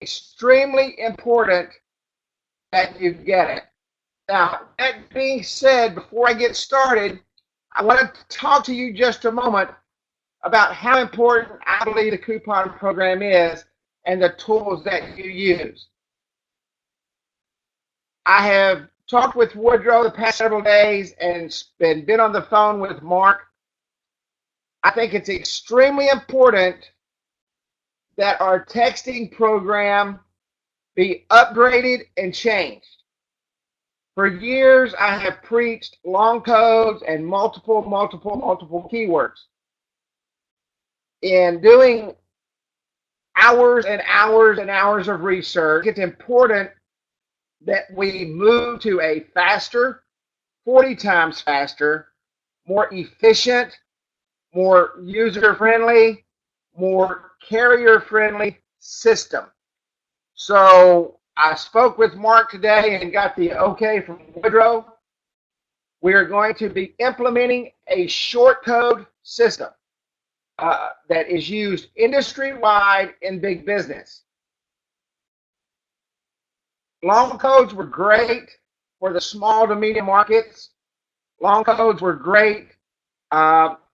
extremely important that you get it. Now, that being said, before I get started, I want to talk to you just a moment about how important I believe the coupon program is and the tools that you use. I have talked with Woodrow the past several days and been on the phone with Mark. I think it's extremely important that our texting program be upgraded and changed. For years, I have preached long codes and multiple keywords. In doing hours and hours and hours of research, it's important that we move to a faster, 40 times faster, more efficient, more user-friendly, more carrier-friendly system. So I spoke with Mark today and got the okay from Woodrow. We are going to be implementing a short code system that is used industry-wide in big business. Long codes were great for the small to medium markets. Long codes were great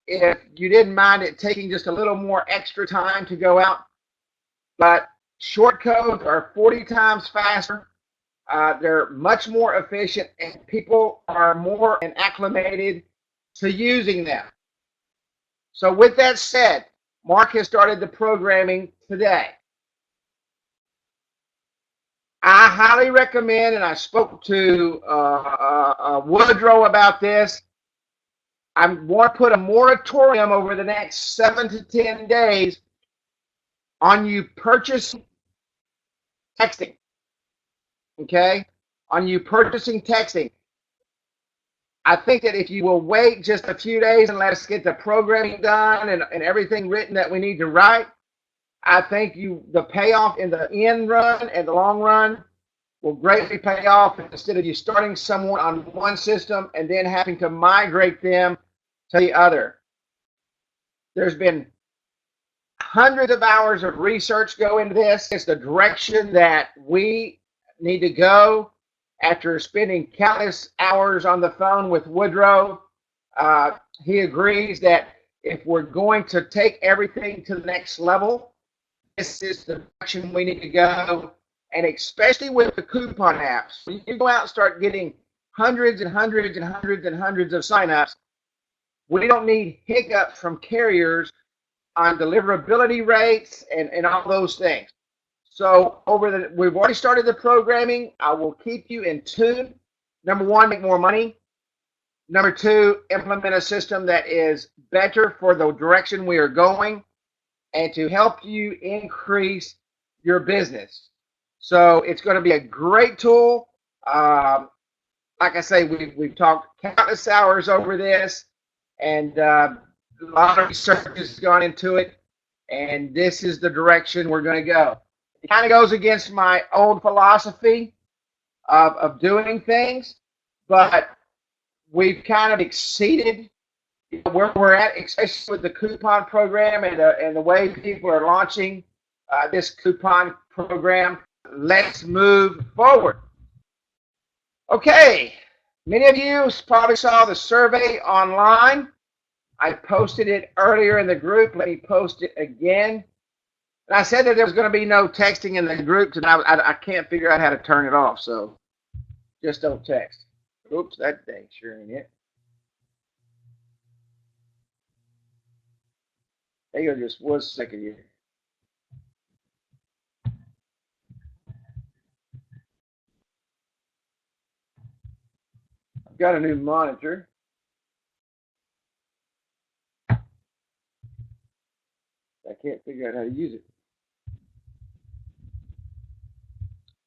if you didn't mind it taking just a little more extra time to go out. But short codes are 40 times faster. They're much more efficient, and people are more acclimated to using them. So with that said, Mark has started the programming today. I highly recommend, and I spoke to Woodrow about this, I'm going to put a moratorium over the next 7 to 10 days on you purchasing texting. Okay? On you purchasing texting. I think that if you will wait just a few days and let us get the programming done and everything written that we need to write, I think the payoff in the end run and the long run will greatly pay off instead of you starting someone on one system and then having to migrate them to the other. There's been hundreds of hours of research go into this. It's the direction that we need to go. After spending countless hours on the phone with Woodrow, he agrees that if we're going to take everything to the next level, this is the direction we need to go. And especially with the coupon apps, when you go out and start getting hundreds and hundreds and hundreds and hundreds of signups, we don't need hiccups from carriers on deliverability rates and all those things. So we've already started the programming. I will keep you in tune. Number one, make more money. Number two, implement a system that is better for the direction we are going and to help you increase your business. So it's going to be a great tool. Like I say, we've talked countless hours over this, and a lot of research has gone into it, and this is the direction we're going to go. It kind of goes against my old philosophy of doing things, but we've kind of exceeded where we're at, especially with the coupon program and the way people are launching this coupon program. Let's move forward. Okay, many of you probably saw the survey online. I posted it earlier in the group. Let me post it again. And I said that there was going to be no texting in the group, and I can't figure out how to turn it off, so just don't text. Oops, that thing sure ain't it. Hang on just 1 second here. I've got a new monitor. I can't figure out how to use it.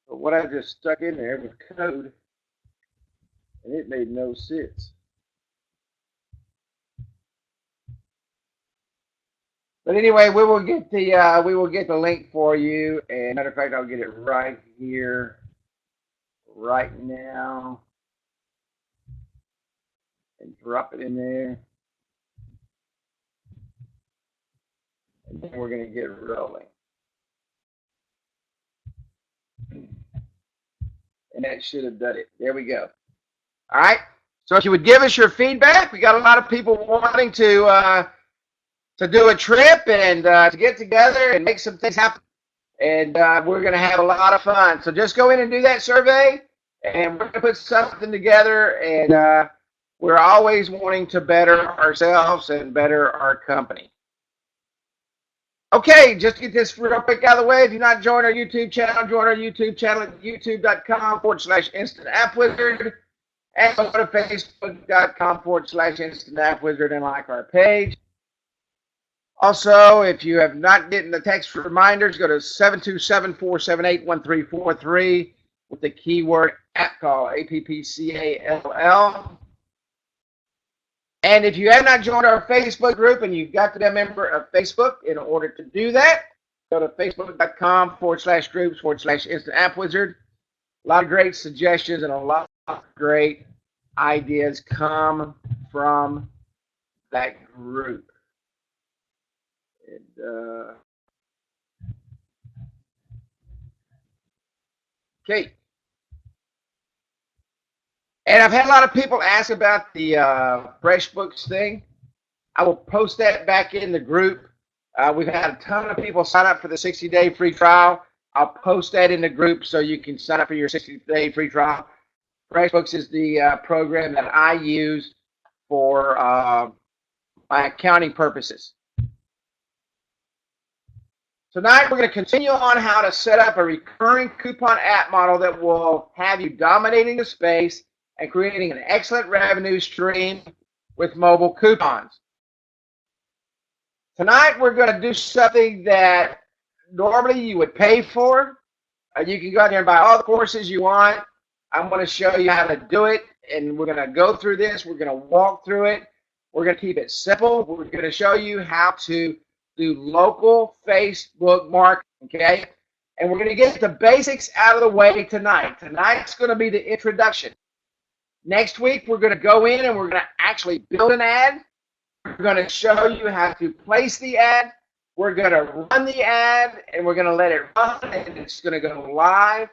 But what I just stuck in there was code, and it made no sense. But anyway, we will get the link for you. And matter of fact, I'll get it right here, right now, and drop it in there. And then we're going to get rolling. and that should have done it. There we go. All right. So if you would give us your feedback, we got a lot of people wanting to do a trip and to get together and make some things happen. And we're going to have a lot of fun. So just go in and do that survey, and we're going to put something together. And we're always wanting to better ourselves and better our company. Okay, just to get this real quick out of the way, if you've not joined our YouTube channel, join our YouTube channel at youtube.com/InstantAppWizard. And go to facebook.com/InstantAppWizard and like our page. Also, if you have not gotten the text reminders, go to 727-478-1343 with the keyword app call, APPCALL. And if you have not joined our Facebook group and you've got to be a member of Facebook, in order to do that, go to facebook.com/groups/InstantAppWizard. A lot of great suggestions and a lot of great ideas come from that group. And, okay. And I've had a lot of people ask about the FreshBooks thing. I will post that back in the group. We've had a ton of people sign up for the 60-day free trial. I'll post that in the group so you can sign up for your 60-day free trial. FreshBooks is the program that I use for my accounting purposes. Tonight, we're going to continue on how to set up a recurring coupon app model that will have you dominating the space and creating an excellent revenue stream with mobile coupons. Tonight, we're going to do something that normally you would pay for. You can go out there and buy all the courses you want. I'm going to show you how to do it, and we're going to go through this. We're going to walk through it. We're going to keep it simple. We're going to show you how to do local Facebook marketing, okay? And we're going to get the basics out of the way tonight. Tonight's going to be the introduction. Next week, we're going to go in and we're going to actually build an ad. We're going to show you how to place the ad. We're going to run the ad, and we're going to let it run, and it's going to go live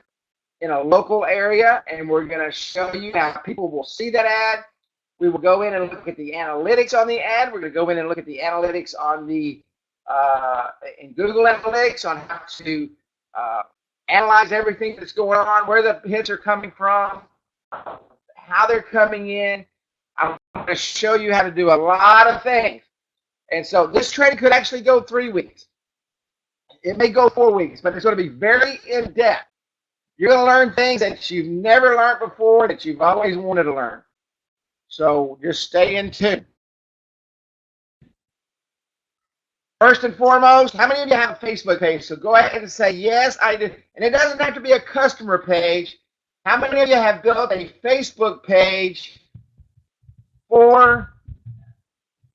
in a local area, and we're going to show you how people will see that ad. We will go in and look at the analytics on the ad. We're going to go in and look at the analytics on the in Google Analytics on how to analyze everything that's going on, where the hits are coming from, how they're coming in. I'm going to show you how to do a lot of things. And so this training could actually go 3 weeks. It may go 4 weeks, but it's going to be very in-depth. You're going to learn things that you've never learned before, that you've always wanted to learn. So just stay in tune. First and foremost, how many of you have a Facebook page? So go ahead and say, yes, I do. And it doesn't have to be a customer page. How many of you have built a Facebook page for,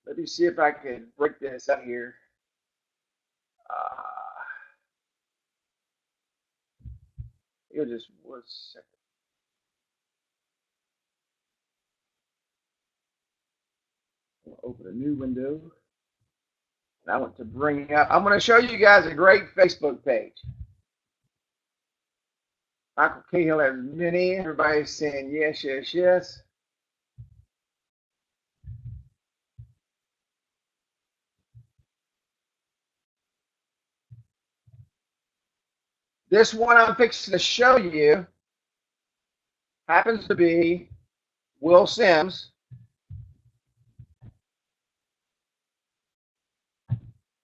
let me see if I can break this out here. You'll just 1 second. I'll open a new window. And I want to bring up, I'm going to show you guys a great Facebook page. Michael Cahill has many. Everybody's saying yes, yes, yes. This one I'm fixing to show you happens to be Will Sims.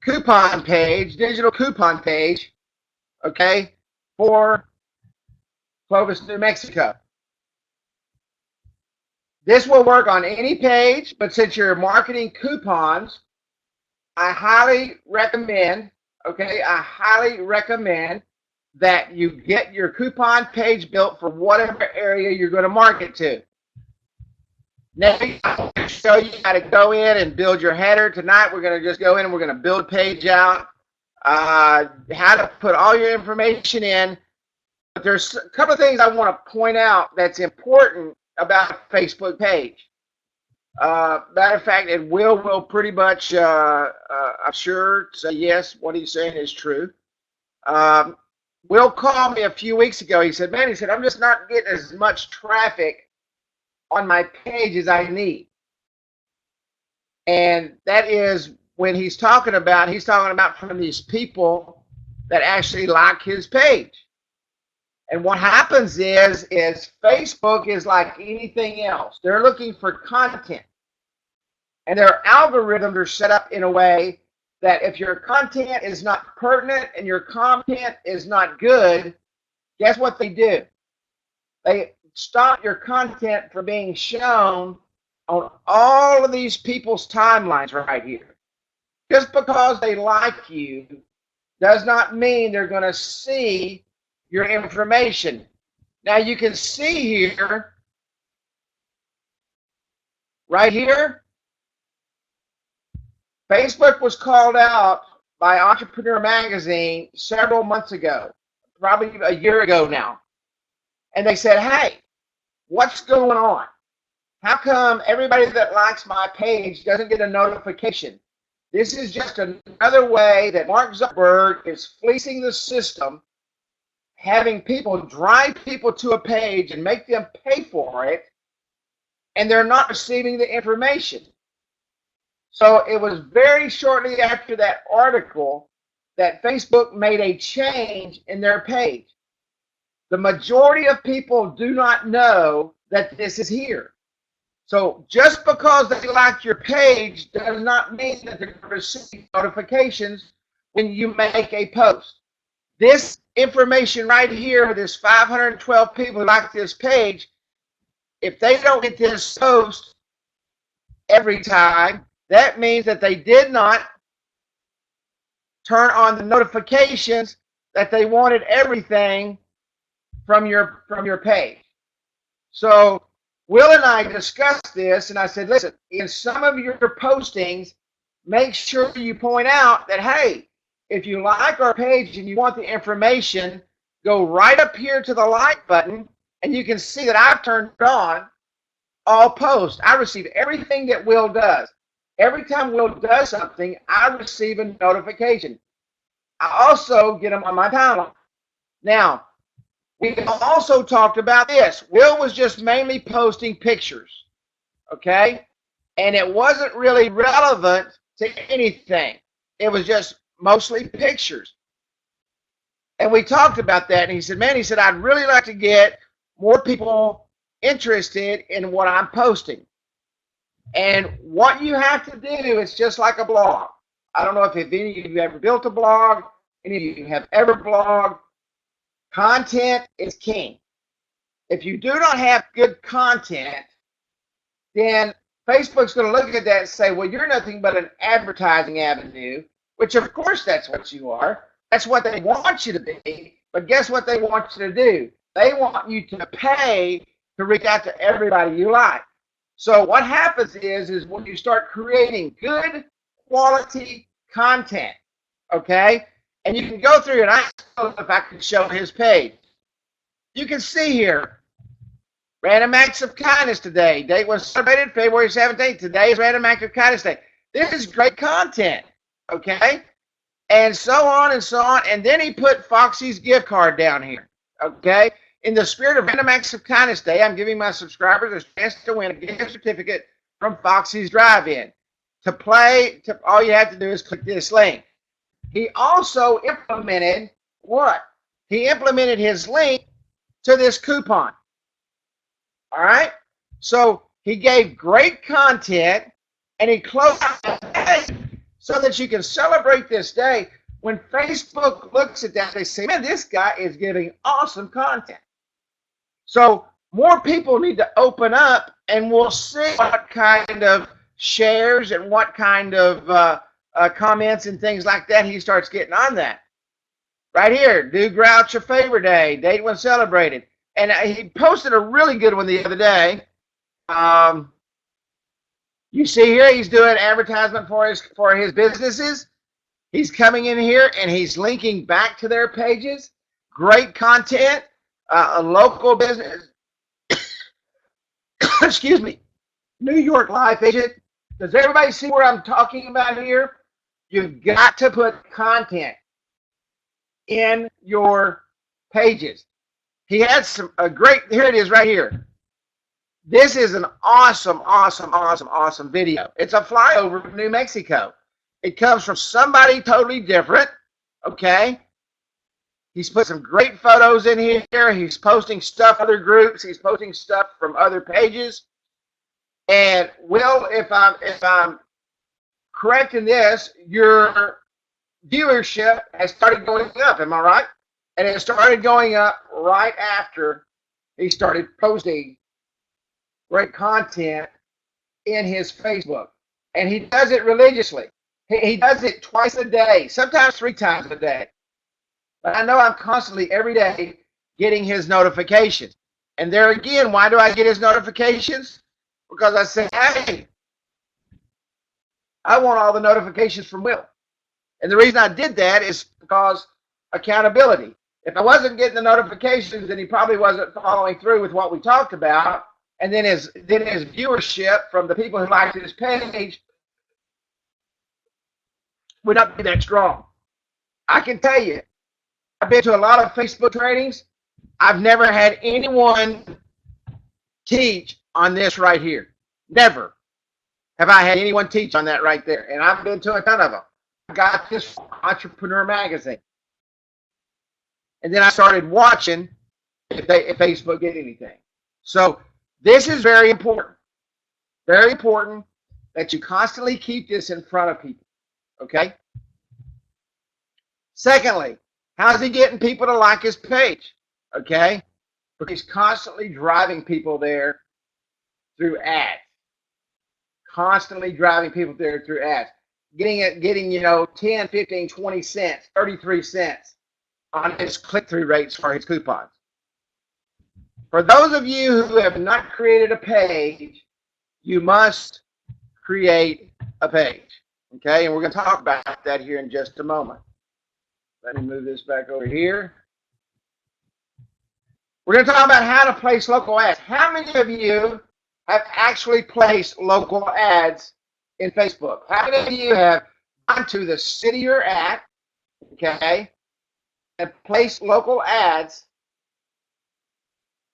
Coupon page, digital coupon page, okay, for Clovis, New Mexico. This will work on any page, but since you're marketing coupons, I highly recommend, okay, I highly recommend that you get your coupon page built for whatever area you're going to market to. Next, I'm going to show you how to go in and build your header. Tonight, we're going to just go in and we're going to build a page out, how to put all your information in. But there's a couple of things I want to point out that's important about a Facebook page. Matter of fact, and will pretty much, I'm sure, say yes, what he's saying is true. Will called me a few weeks ago. He said, man, he said, I'm just not getting as much traffic on my page as I need. And that is when he's talking about from these people that actually like his page. And what happens is Facebook is like anything else. They're looking for content. And their algorithms are set up in a way that if your content is not pertinent and your content is not good, guess what they do? They stop your content from being shown on all of these people's timelines right here. Just because they like you does not mean they're going to see your information. Now you can see here, right here, Facebook was called out by Entrepreneur Magazine several months ago, probably a year ago now. And they said, hey, what's going on? How come everybody that likes my page doesn't get a notification? This is just another way that Mark Zuckerberg is fleecing the system, having people drive people to a page and make them pay for it, and they're not receiving the information. So it was very shortly after that article that Facebook made a change in their page. The majority of people do not know that this is here. So just because they like your page does not mean that they're going to receive notifications when you make a post. This information right here, this 512 people who like this page, if they don't get this post every time, that means that they did not turn on the notifications that they wanted everything from your page. So Will and I discussed this, and I said, listen, in some of your postings, make sure you point out that, hey, if you like our page and you want the information, go right up here to the like button, and you can see that I've turned on all posts. I receive everything that Will does. Every time Will does something, I receive a notification. I also get them on my timeline. Now, we also talked about this. Will was just mainly posting pictures, okay? And it wasn't really relevant to anything. It was just mostly pictures. And we talked about that, and he said, man, he said, I'd really like to get more people interested in what I'm posting. And what you have to do is just like a blog. I don't know if any of you ever built a blog, any of you have ever blogged. Content is king. If you do not have good content, then Facebook's going to look at that and say, well, you're nothing but an advertising avenue, which of course that's what you are. That's what they want you to be. But guess what they want you to do? They want you to pay to reach out to everybody you like. So what happens is when you start creating good quality content, okay, and you can go through, and I don't know if I can show his page. You can see here, Random Acts of Kindness today. Date was celebrated February 17th. Today is Random Act of Kindness Day. This is great content, okay, and so on and so on. And then he put Foxy's gift card down here, okay. In the spirit of Random Acts of Kindness Day, I'm giving my subscribers a chance to win a gift certificate from Foxy's Drive-In. To play, all you have to do is click this link. He also implemented what? He implemented his link to this coupon. All right? So he gave great content, and he closed out the day so that you can celebrate this day. When Facebook looks at that, they say, man, this guy is giving awesome content. So more people need to open up, and we'll see what kind of shares and what kind of comments and things like that he starts getting on that. Right here, do Grouch a favor day, date when celebrated. And he posted a really good one the other day. You see here, he's doing advertisement for his businesses. He's coming in here and he's linking back to their pages. Great content, a local business. Excuse me, New York Life agent. Does everybody see where I'm talking about here? You've got to put content in your pages. He had a great, here it is right here. This is an awesome, awesome, awesome, awesome video. It's a flyover of New Mexico. It comes from somebody totally different, okay? He's put some great photos in here. He's posting stuff other groups. He's posting stuff from other pages. And Will, if I'm correct in this, your viewership has started going up. Am I right? And it started going up right after he started posting great content in his Facebook. And he does it religiously. He does it twice a day, sometimes 3 times a day. But I know I'm constantly, every day, getting his notifications. And there again, why do I get his notifications? Because I say, hey, I want all the notifications from Will. And the reason I did that is because accountability. If I wasn't getting the notifications, then he probably wasn't following through with what we talked about. And then his viewership from the people who liked his page would not be that strong. I can tell you, I've been to a lot of Facebook trainings. I've never had anyone teach on this right here. Never have I had anyone teach on that right there. And I've been to a ton of them. I got this from Entrepreneur Magazine. And then I started watching if Facebook did anything. So this is very important. Very important that you constantly keep this in front of people. Okay? Secondly, how's he getting people to like his page? Okay? But he's constantly driving people there through ads. Constantly driving people there through ads. Getting 10, 15, 20 cents, 33 cents on his click-through rates for his coupons. For those of you who have not created a page, you must create a page. Okay? And we're going to talk about that here in just a moment. Let me move this back over here. We're going to talk about how to place local ads. How many of you have actually placed local ads in Facebook? How many of you have gone to the city you're at, okay, and placed local ads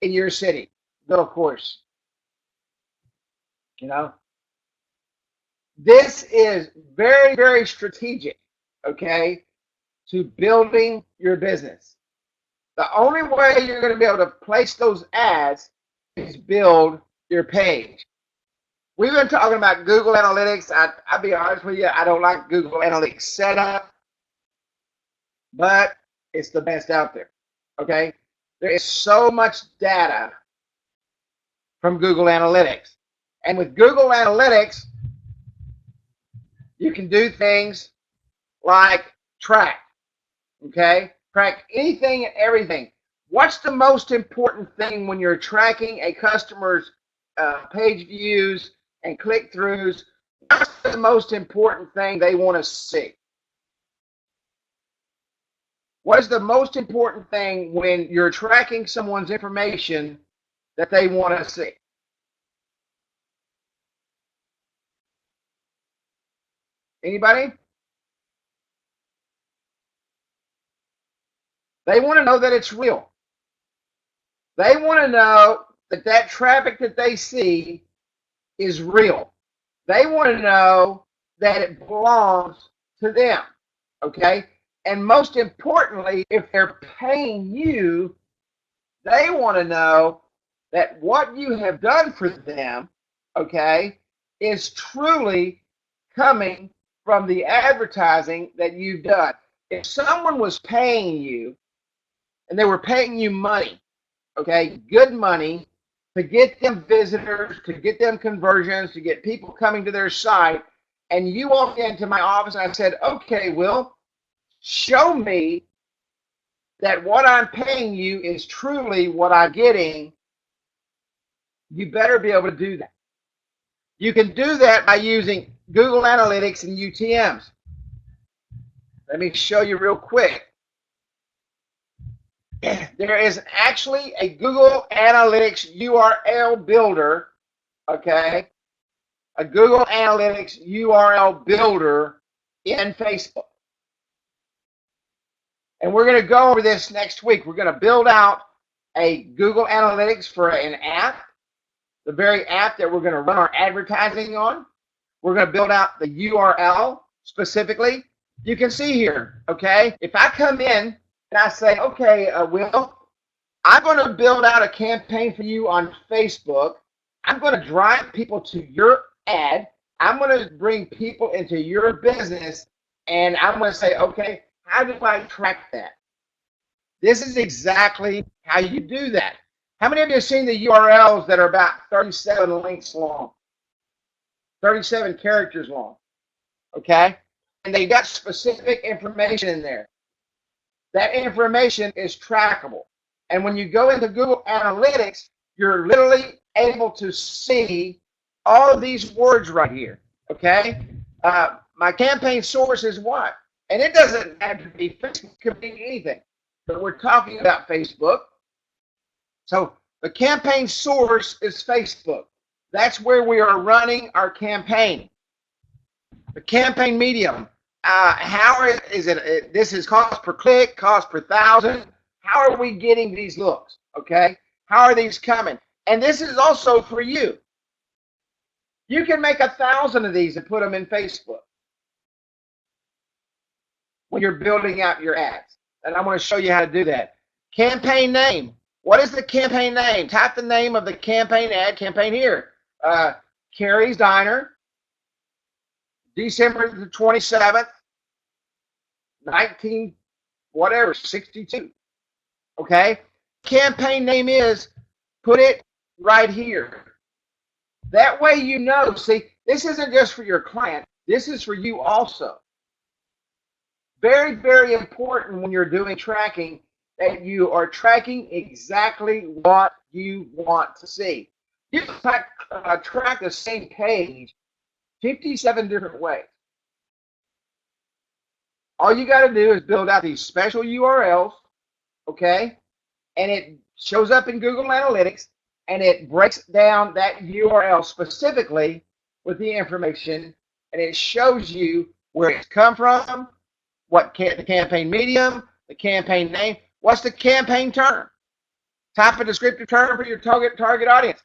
in your city? No, of course. This is very, very strategic, okay, to building your business. The only way you're going to be able to place those ads is build your page. We've been talking about Google Analytics. I'll be honest with you, I don't like Google Analytics setup, but it's the best out there, okay? There is so much data from Google Analytics. And with Google Analytics, you can do things like track, okay? Track anything and everything. What's the most important thing when you're tracking a customer's page views and click-throughs? What's the most important thing they want to see? What is the most important thing when you're tracking someone's information that they want to see? Anybody? They want to know that it's real. They want to know that that traffic that they see is real. They want to know that it belongs to them, okay? And most importantly, if they're paying you, they want to know that what you have done for them, okay, is truly coming from the advertising that you've done. If someone was paying you, and they were paying you money, okay, good money, to get them visitors, to get them conversions, to get people coming to their site, and you walked into my office and I said, okay, Will, show me that what I'm paying you is truly what I'm getting, you better be able to do that. You can do that by using Google Analytics and UTMs. Let me show you real quick. There is actually a Google Analytics URL builder, okay? A Google Analytics URL builder in Facebook. And we're going to go over this next week. We're going to build out a Google Analytics for an app, the very app that we're going to run our advertising on. We're going to build out the URL specifically. You can see here, okay, if I come in and I say, okay, Will, I'm going to build out a campaign for you on Facebook. I'm going to drive people to your ad. I'm going to bring people into your business, and I'm going to say, okay, how do I track that? This is exactly how you do that. How many of you have seen the URLs that are about 37 links long, 37 characters long, okay? And they got specific information in there. That information is trackable. And when you go into Google Analytics, you're literally able to see all of these words right here, okay? My campaign source is what? And it doesn't have to be Facebook, it could be anything. But we're talking about Facebook. So the campaign source is Facebook. That's where we are running our campaign. The campaign medium. How is it? This is cost per click, cost per thousand. How are we getting these looks? Okay. How are these coming? And this is also for you. You can make 1,000 of these and put them in Facebook when you're building out your ads. And I'm going to show you how to do that. Campaign name. What is the campaign name? Type the name of the campaign ad, campaign here. Carrie's Diner, December the 27th, 62. Okay? Campaign name is, put it right here. That way you know, see, this isn't just for your client, this is for you also. Very, very important when you're doing tracking that you are tracking exactly what you want to see. You can track the same page 57 different ways. All you got to do is build out these special URLs, okay? And it shows up in Google Analytics, and it breaks down that URL specifically with the information, and it shows you where it's come from, what the campaign medium, the campaign name, what's the campaign term. Type a descriptive term for your target audience.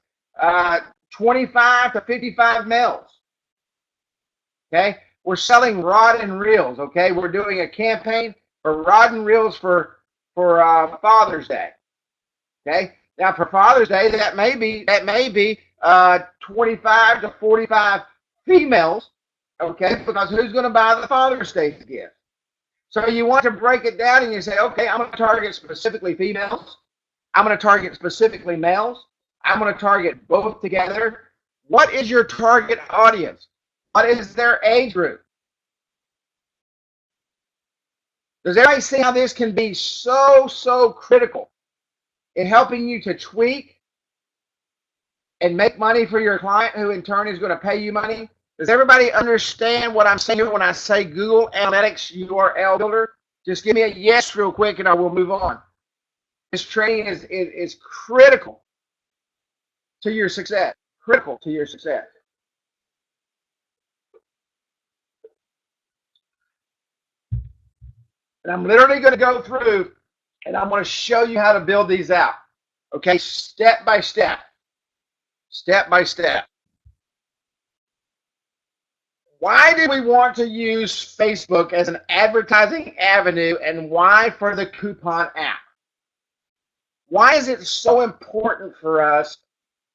25 to 55 males. Okay, we're selling rod and reels. Okay, we're doing a campaign for rod and reels for Father's Day. Okay, now for Father's Day, that may be 25 to 45 females. Okay, because who's going to buy the Father's Day gift? So you want to break it down and you say, okay, I'm going to target specifically females. I'm going to target specifically males. I'm going to target both together. What is your target audience? What is their age group? Does everybody see how this can be so critical in helping you to tweak and make money for your client, who in turn is going to pay you money? Does everybody understand what I'm saying here when I say Google Analytics URL Builder? Just give me a yes real quick and I will move on. This training is critical to your success. Critical to your success. And I'm literally going to go through and I'm going to show you how to build these out. Okay, step by step. Step by step. Why do we want to use Facebook as an advertising avenue, and why for the coupon app? Why is it so important for us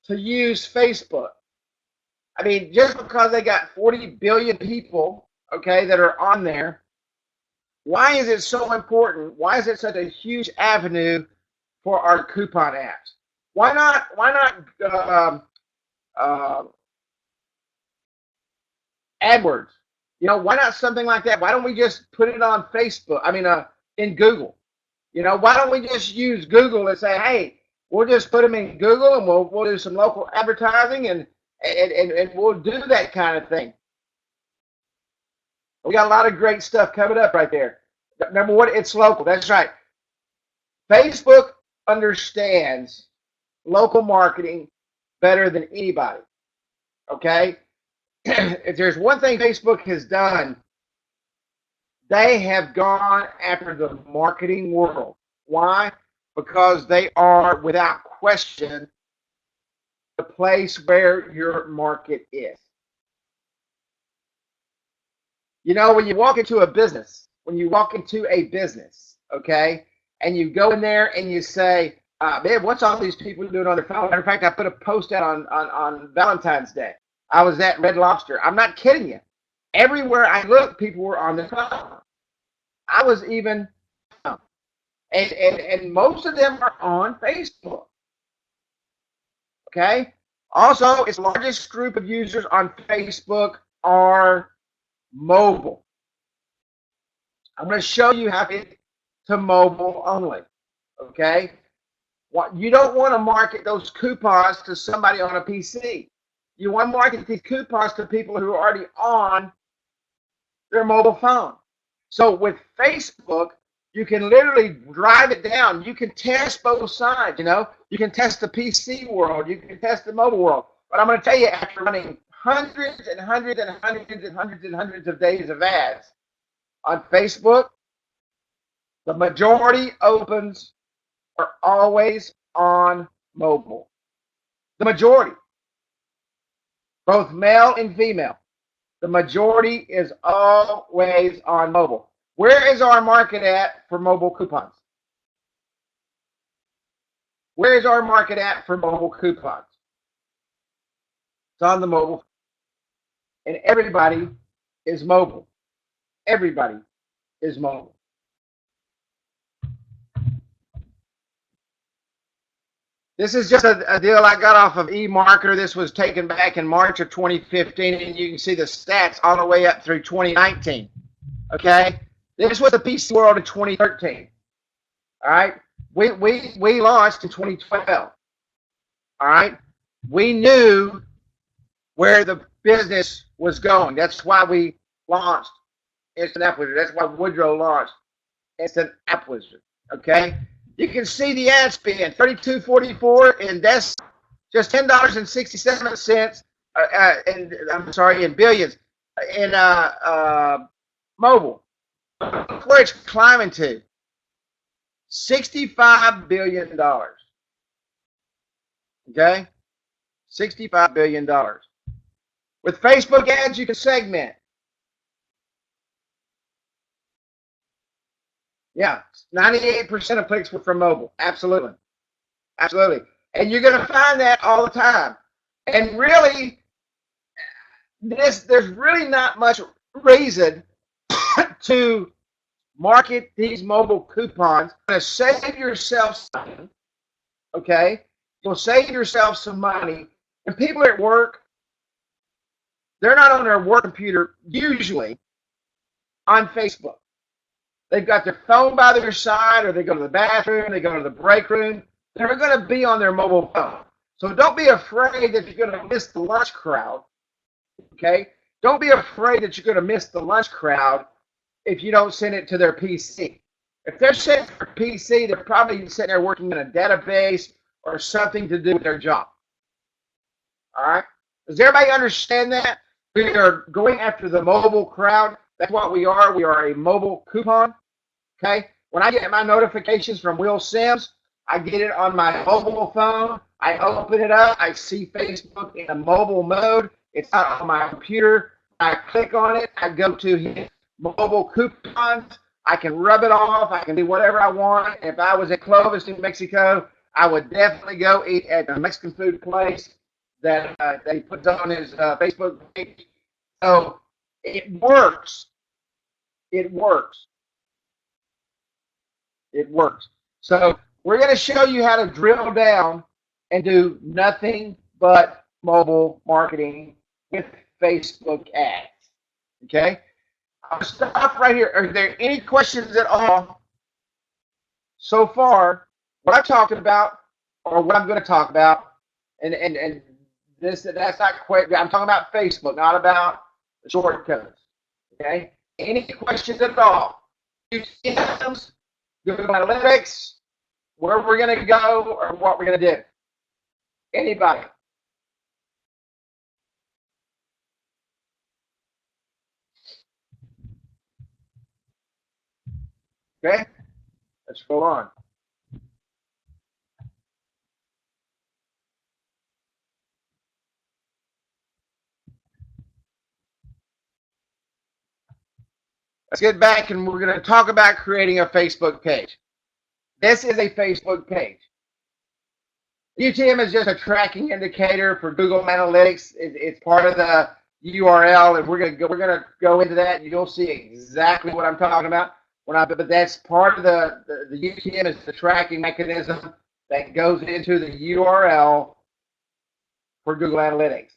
to use Facebook? I mean, just because they got 40 billion people, okay, that are on there, why is it so important? Why is it such a huge avenue for our coupon apps? Why not AdWords? You know, why not something like that? Why don't we just put it on Facebook? I mean, in Google. You know, why don't we just use Google and say, hey, we'll just put them in Google and we'll do some local advertising and we'll do that kind of thing. We got a lot of great stuff coming up right there. Number one, it's local. That's right. Facebook understands local marketing better than anybody. Okay? If there's one thing Facebook has done They have gone after the marketing world. Why? Because they are, without question, the place where your market is. You know, when you walk into a business, okay, and you go in there and you say, man, what's all these people doing on their phone? Matter of fact, I put a post out on Valentine's Day. I was at Red Lobster. I'm not kidding you. Everywhere I looked, people were on their phone. I was even, and most of them are on Facebook. Okay. Also, its largest group of users on Facebook are mobile. I'm going to show you how to get to mobile only. Okay. What you don't want to market those coupons to somebody on a PC. You want to market these coupons to people who are already on their mobile phone. So with Facebook, you can literally drive it down. You can test both sides, you know. You can test the PC world. You can test the mobile world. But I'm going to tell you, after running hundreds and hundreds and hundreds and hundreds and hundreds of days of ads on Facebook, the majority opens are always on mobile. The majority, both male and female, the majority is always on mobile. Where is our market at for mobile coupons? Where is our market at for mobile coupons? It's on the mobile. And everybody is mobile. Everybody is mobile. This is just a deal I got off of eMarketer. This was taken back in March of 2015, and you can see the stats all the way up through 2019. Okay? This was the PC world of 2013. All right? We launched in 2012. All right? We knew where the business was going. That's why we launched InstantAppWizard. That's why Woodrow launched InstantAppWizard. Okay? You can see the ad spend, $32.44, and that's just $10.67. And I'm sorry, in billions in mobile. Where it's climbing to, $65 billion. Okay, $65 billion. With Facebook ads, you can segment. Yeah, 98% of clicks were from mobile. Absolutely. Absolutely. And you're going to find that all the time. And really, there's really not much reason to market these mobile coupons. You're going to save yourself some, okay? You'll save yourself some money. And people at work, they're not on their work computer usually on Facebook. They've got their phone by their side, or they go to the bathroom, they go to the break room. They're going to be on their mobile phone. So don't be afraid that you're going to miss the lunch crowd, okay? Don't be afraid that you're going to miss the lunch crowd if you don't send it to their PC. If they're sending it to their PC, they're probably sitting there working in a database or something to do with their job. All right? Does everybody understand that? We are going after the mobile crowd. That's what we are. We are a mobile coupon. Okay? When I get my notifications from Will Sims, I get it on my mobile phone. I open it up. I see Facebook in a mobile mode. It's not on my computer. I click on it. I go to his mobile coupons. I can rub it off. I can do whatever I want. If I was in Clovis, New Mexico, I would definitely go eat at the Mexican food place that he puts on his Facebook page. So it works. It works. It works. So we're going to show you how to drill down and do nothing but mobile marketing with Facebook ads. Okay? I'll stop right here. Are there any questions at all so far? What I've talked about, or what I'm going to talk about, and that's not quite. I'm talking about Facebook, not about the shortcuts. Okay? Any questions at all? Systems, Google Analytics, where we're going to go, or what we're going to do? Anybody? Okay, let's go on. Let's get back and we're going to talk about creating a Facebook page. This is a Facebook page. UTM is just a tracking indicator for Google Analytics. It's part of the URL, and we're gonna go into that, and you'll see exactly what I'm talking about. But that's part of the UTM is the tracking mechanism that goes into the URL for Google Analytics,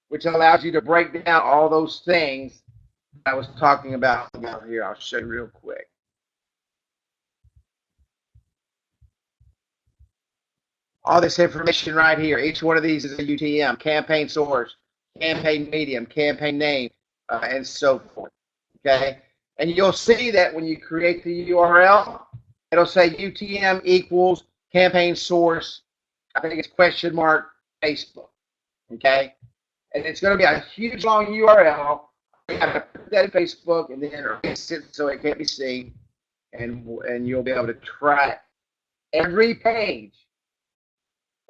which allows you to break down all those things I was talking about here. I'll show you real quick. All this information right here. Each one of these is a UTM, campaign source, campaign medium, campaign name, and so forth. Okay? And you'll see that when you create the URL, it'll say UTM equals campaign source, I think it's question mark Facebook. Okay? And it's going to be a huge long URL. You have to put that in Facebook and then erase it so it can't be seen. And you'll be able to track every page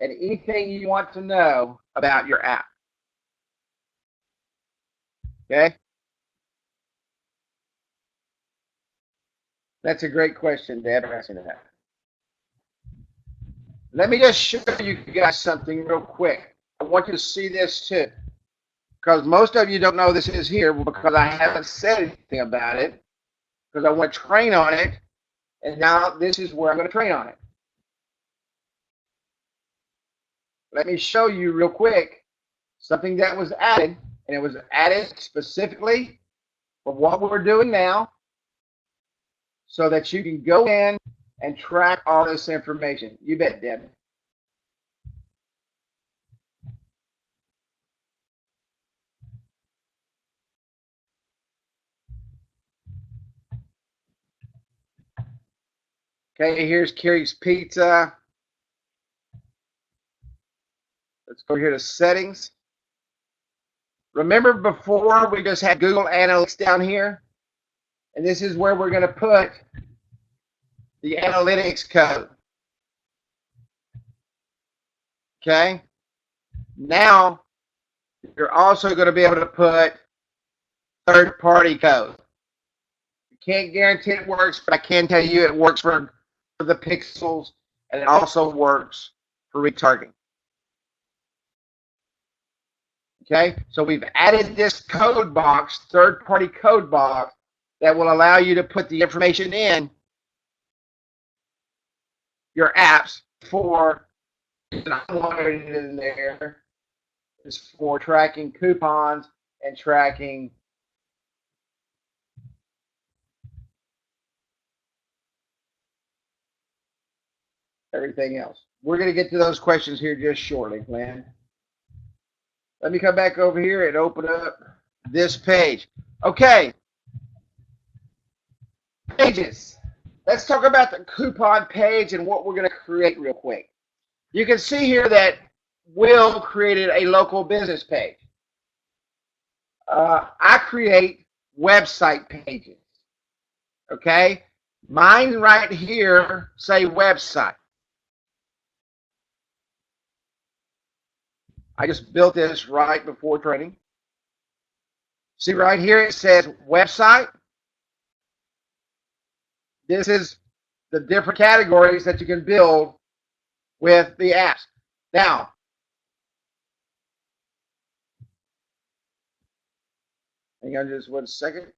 and anything you want to know about your app. Okay? That's a great question, Deb. That. Let me just show you guys something real quick. I want you to see this too, because most of you don't know this is here because I haven't said anything about it, because I want to train on it, and now this is where I'm going to train on it. Let me show you real quick something that was added, and it was added specifically for what we're doing now so that you can go in and track all this information. You bet, Deb. Okay, here's Carrie's Pizza. Let's go here to settings. Remember before we just had Google Analytics down here? And this is where we're going to put the analytics code. Okay? Now, you're also going to be able to put third-party code. You can't guarantee it works, but I can tell you it works for the pixels, and it also works for retargeting. Okay, so we've added this code box, third-party code box, that will allow you to put the information in your apps for, and I wanted it in there, is for tracking coupons and tracking everything else. We're going to get to those questions here just shortly, Glenn. Let me come back over here and open up this page. Okay. Pages. Let's talk about the coupon page and what we're going to create real quick. You can see here that Will created a local business page. I create website pages. Okay? Mine right here say website. I just built this right before training. See right here it says website. This is the different categories that you can build with the apps. Now, hang on just 1 second.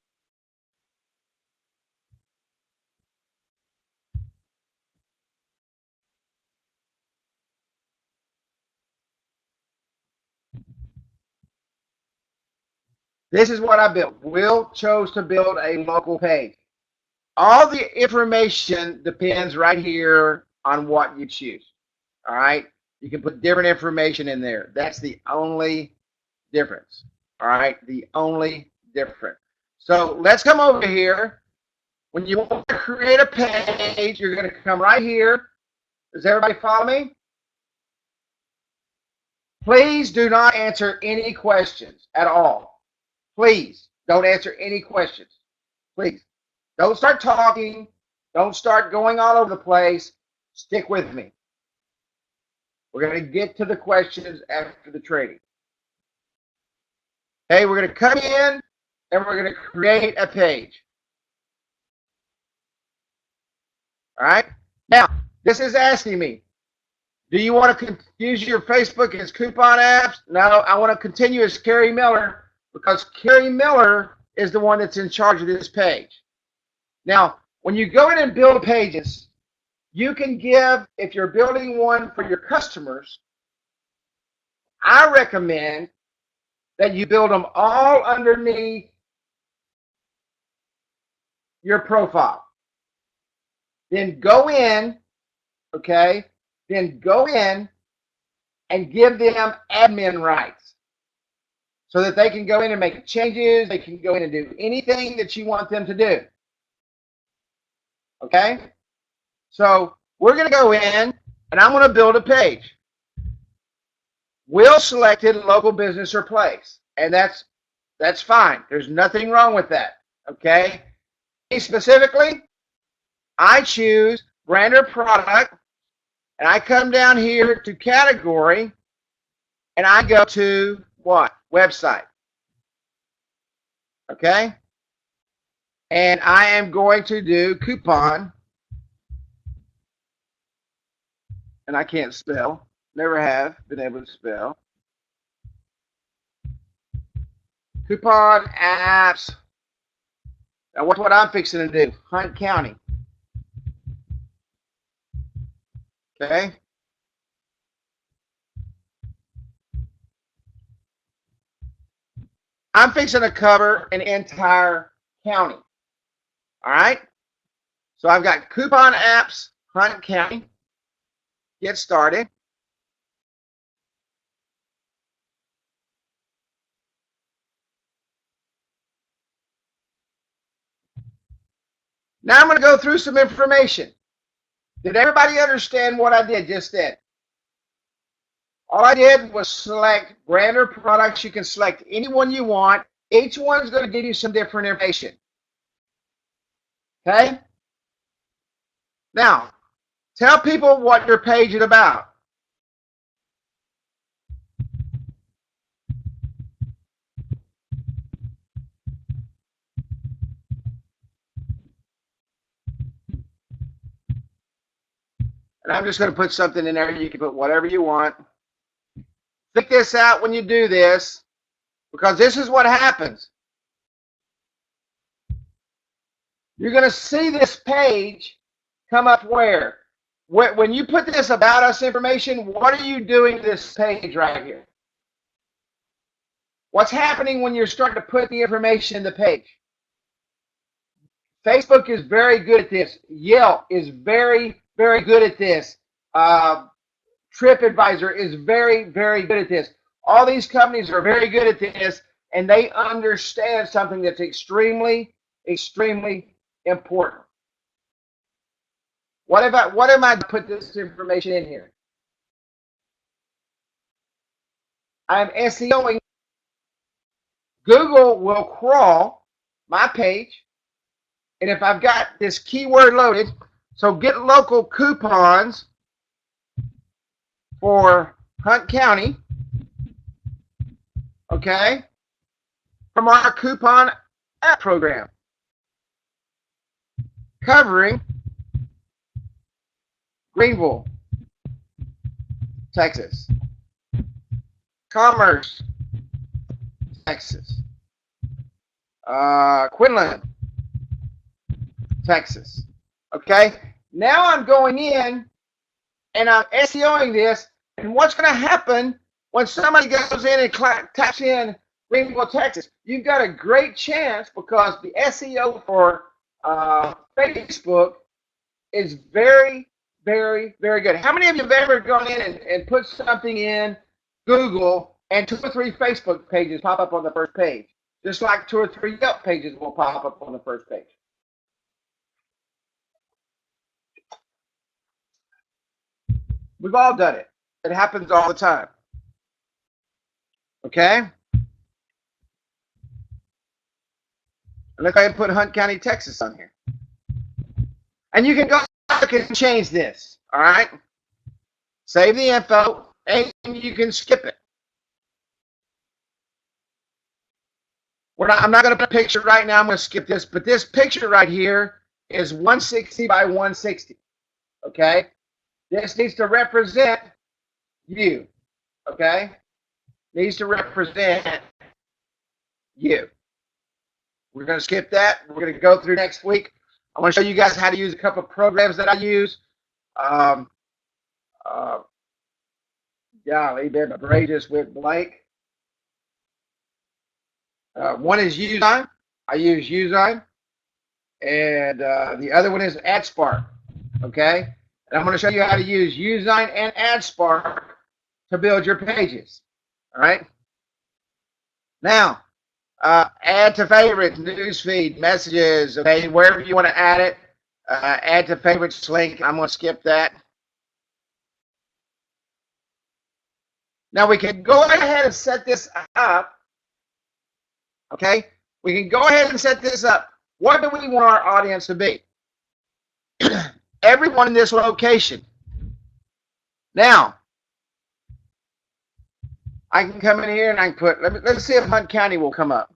This is what I built. Will chose to build a local page. All the information depends right here on what you choose. All right? You can put different information in there. That's the only difference. All right? The only difference. So let's come over here. When you want to create a page, you're going to come right here. Does everybody follow me? Please do not answer any questions at all. Please don't answer any questions. Please. Don't start talking Don't start going all over the place. Stick with me. We're going to get to the questions after the training. Okay, we're going to come in and we're going to create a page. All right. Now, this is asking me, do you want to use your Facebook as coupon apps? No, I want to continue as Kerry Miller because Kerry Miller is the one that's in charge of this page. Now, when you go in and build pages, you can give, if you're building one for your customers, I recommend that you build them all underneath your profile. Then go in, okay? Then go in and give them admin rights so that they can go in and make changes. They can go in and do anything that you want them to do. Okay? So we're going to go in and I'm going to build a page. Will selected local business or place. And that's fine. There's nothing wrong with that. Okay? Specifically, I choose brand or product, and I come down here to category, and I go to what? Website. Okay? And I am going to do coupon, and I can't spell. Never have been able to spell. Coupon apps. Now, what's what I'm fixing to do? Hunt County. Okay. I'm fixing to cover an entire county. All right. So I've got coupon apps, Hunt County. Get started. Now I'm going to go through some information. Did everybody understand what I did just then? All I did was select brand or products. You can select any one you want. Each one's going to give you some different information. Okay? Now, tell people what your page is about. And I'm just going to put something in there. You can put whatever you want. Think this out when you do this, because this is what happens. You're going to see this page come up where? When you put this about us information, what are you doing to this page right here? What's happening when you're starting to put the information in the page? Facebook is very good at this. Yelp is very, very good at this. TripAdvisor is very, very good at this. All these companies are very good at this, and they understand something that's extremely, extremely important. What am I to put this information in here? I'm SEOing. Google will crawl my page, and if I've got this keyword loaded, so get local coupons for Hunt County, okay, from our coupon app program, covering Greenville, Texas, Commerce, Texas, Quinlan, Texas. Okay, now I'm going in and I'm SEOing this, and what's going to happen when somebody goes in and taps in Greenville, Texas? You've got a great chance, because the SEO for Facebook is very, very, very good. How many of you have ever gone in and put something in Google and 2 or 3 Facebook pages pop up on the first page? Just like 2 or 3 Yelp pages will pop up on the first page. We've all done it. It happens all the time. Okay? Let's go ahead and put Hunt County, Texas on here. And you can go back and change this. All right. Save the info, and you can skip it. I'm not going to put a picture right now. I'm going to skip this. But this picture right here is 160 by 160. Okay. This needs to represent you. Okay. Needs to represent you. We're going to skip that. We're going to go through next week. I want to show you guys how to use a couple of programs that I use. Golly, man, my brain just went blank. One is usingUTM. I use usingUTM. And the other one is AdSpark. Okay? And I'm going to show you how to use usingUTM and AdSpark to build your pages. All right? Now, add to favorites, newsfeed, messages, okay, wherever you want to add it. Add to favorites link. I'm going to skip that. Now we can go ahead and set this up. Okay? We can go ahead and set this up. What do we want our audience to be? Everyone in this location. Now, I can come in here and I can put, let's see if Hunt County will come up.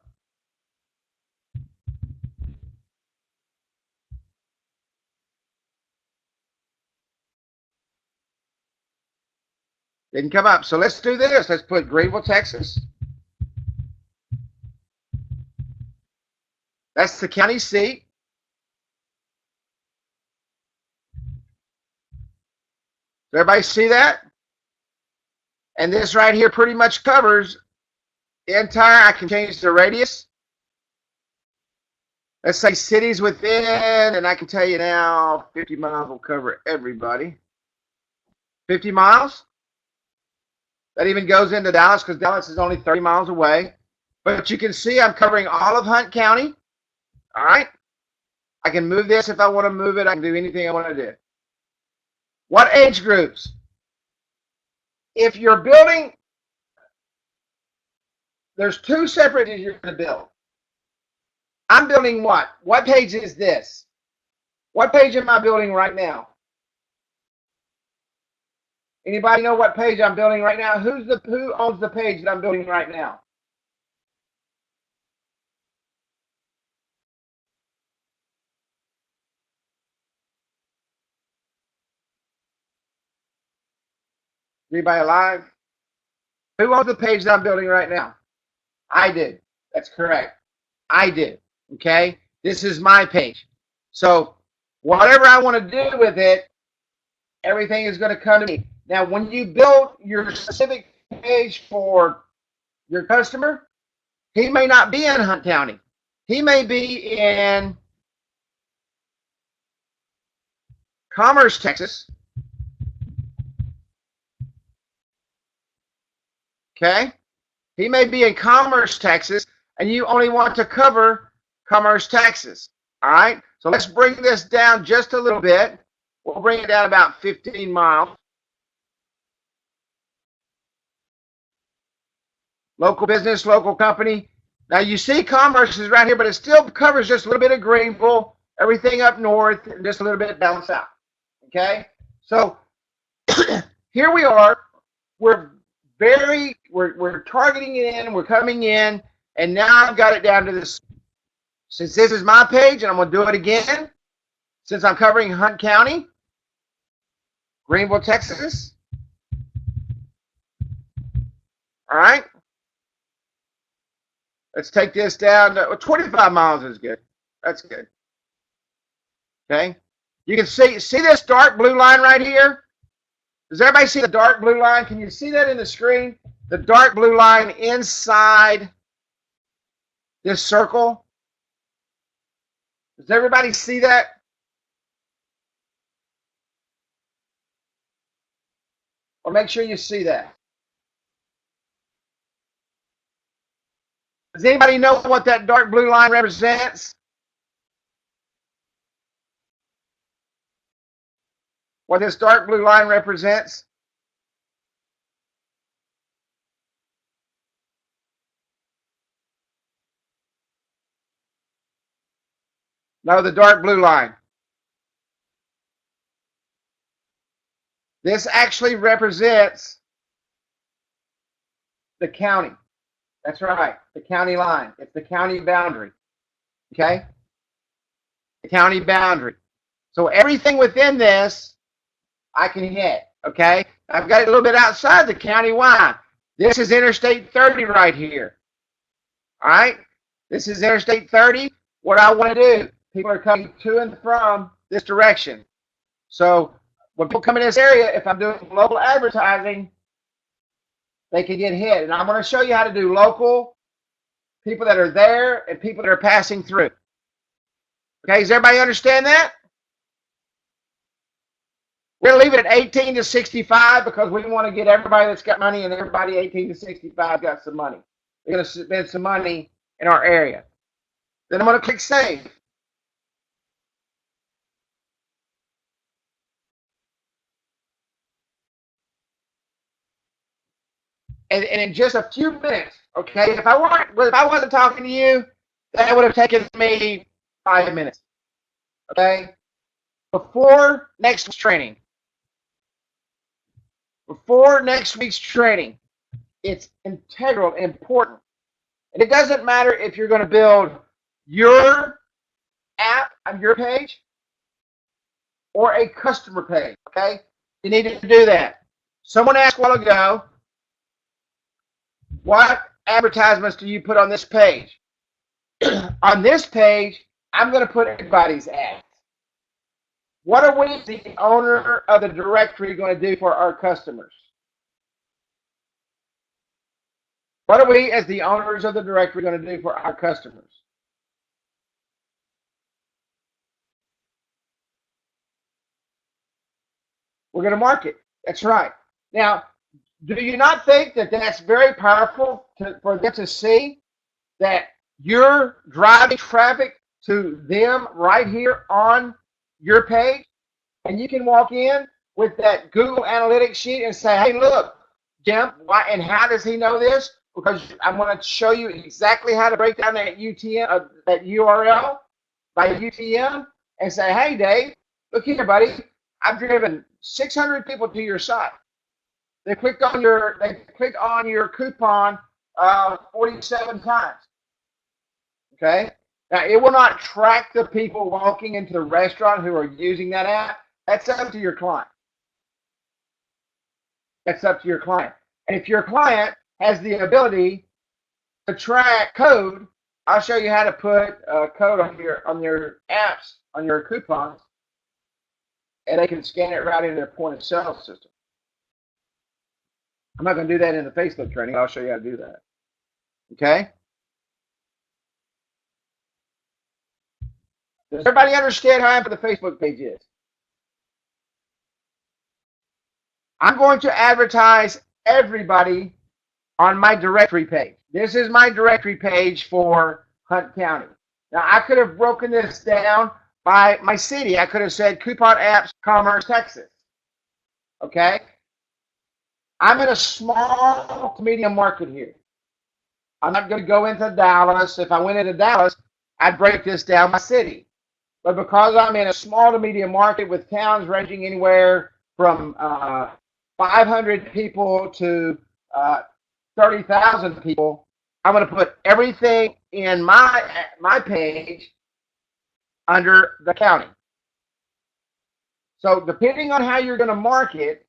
Didn't come up. So let's do this. Let's put Greenville, Texas. That's the county seat. Does everybody see that? And this right here pretty much covers the entire, I can change the radius. Let's say cities within, and I can tell you now, 50 miles will cover everybody. 50 miles? That even goes into Dallas because Dallas is only 30 miles away. But you can see I'm covering all of Hunt County. All right? I can move this if I want to move it. I can do anything I want to do. What age groups? If you're building, there's two separate pages you're going to build. I'm building what? What page is this? What page am I building right now? Anybody know what page I'm building right now? Who owns the page that I'm building right now? Anybody alive? Who owns the page that I'm building right now? I did. That's correct. I did. Okay? This is my page. So whatever I want to do with it, everything is going to come to me. Now, when you build your specific page for your customer, he may not be in Hunt County. He may be in Commerce, Texas. Okay? He may be in Commerce, Texas, and you only want to cover Commerce, Texas. All right? So let's bring this down just a little bit. We'll bring it down about 15 miles. Local business, local company. Now you see Commerce is right here, but it still covers just a little bit of Greenville, everything up north, and just a little bit down south. Okay? So here we are. We're targeting it in, we're coming in, and now I've got it down to this. Since this is my page, and I'm going to do it again, since I'm covering Hunt County, Greenville, Texas. All right. Let's take this down to 25 miles is good. That's good. Okay. You can see this dark blue line right here? Does everybody see the dark blue line? Can you see that in the screen? The dark blue line inside this circle? Does everybody see that? Or make sure you see that. Does anybody know what that dark blue line represents? What this dark blue line represents? No, the dark blue line. This actually represents the county. That's right, the county line. It's the county boundary, okay? The county boundary. So everything within this, I can hit, okay? I've got it a little bit outside the county. Why? This is Interstate 30 right here, all right? This is Interstate 30. What I want to do, people are coming to and from this direction. So when people come in this area, if I'm doing local advertising, they can get hit. And I'm going to show you how to do local, people that are there, and people that are passing through. Okay, does everybody understand that? We're going to leave it at 18 to 65 because we want to get everybody that's got money, and everybody 18 to 65 got some money. They're going to spend some money in our area. Then I'm going to click Save. And in just a few minutes, okay, if I wasn't talking to you, that would have taken me 5 minutes. Okay? Before next week's training, it's integral, important. And it doesn't matter if you're going to build your app on your page or a customer page, okay? You need to do that. Someone asked a while ago, what advertisements do you put on this page? On this page, I'm going to put everybody's ads. What are we, the owner of the directory, going to do for our customers? What are we, as the owners of the directory, going to do for our customers? We're going to market. That's right. Now, do you not think that that's very powerful for them to see that you're driving traffic to them right here on your page? And you can walk in with that Google Analytics sheet and say, hey, look, Jim, why and how does he know this? Because I'm going to show you exactly how to break down that UTM, that URL by UTM, and say, hey, Dave, look here, buddy. I've driven 600 people to your site. They clicked on your coupon 47 times. Okay. Now it will not track the people walking into the restaurant who are using that app. That's up to your client. That's up to your client. And if your client has the ability to track code, I'll show you how to put code on your apps, on your coupons, and they can scan it right into their point of sale system. I'm not going to do that in the Facebook training. I'll show you how to do that. Okay? Does everybody understand how the Facebook page is? I'm going to advertise everybody on my directory page. This is my directory page for Hunt County. Now, I could have broken this down by my city. I could have said Coupon Apps, Commerce, Texas. Okay? I'm in a small to medium market here. I'm not going to go into Dallas. If I went into Dallas, I'd break this down by city. But because I'm in a small to medium market with towns ranging anywhere from 500 people to 30,000 people, I'm going to put everything in my page under the county. So depending on how you're going to market,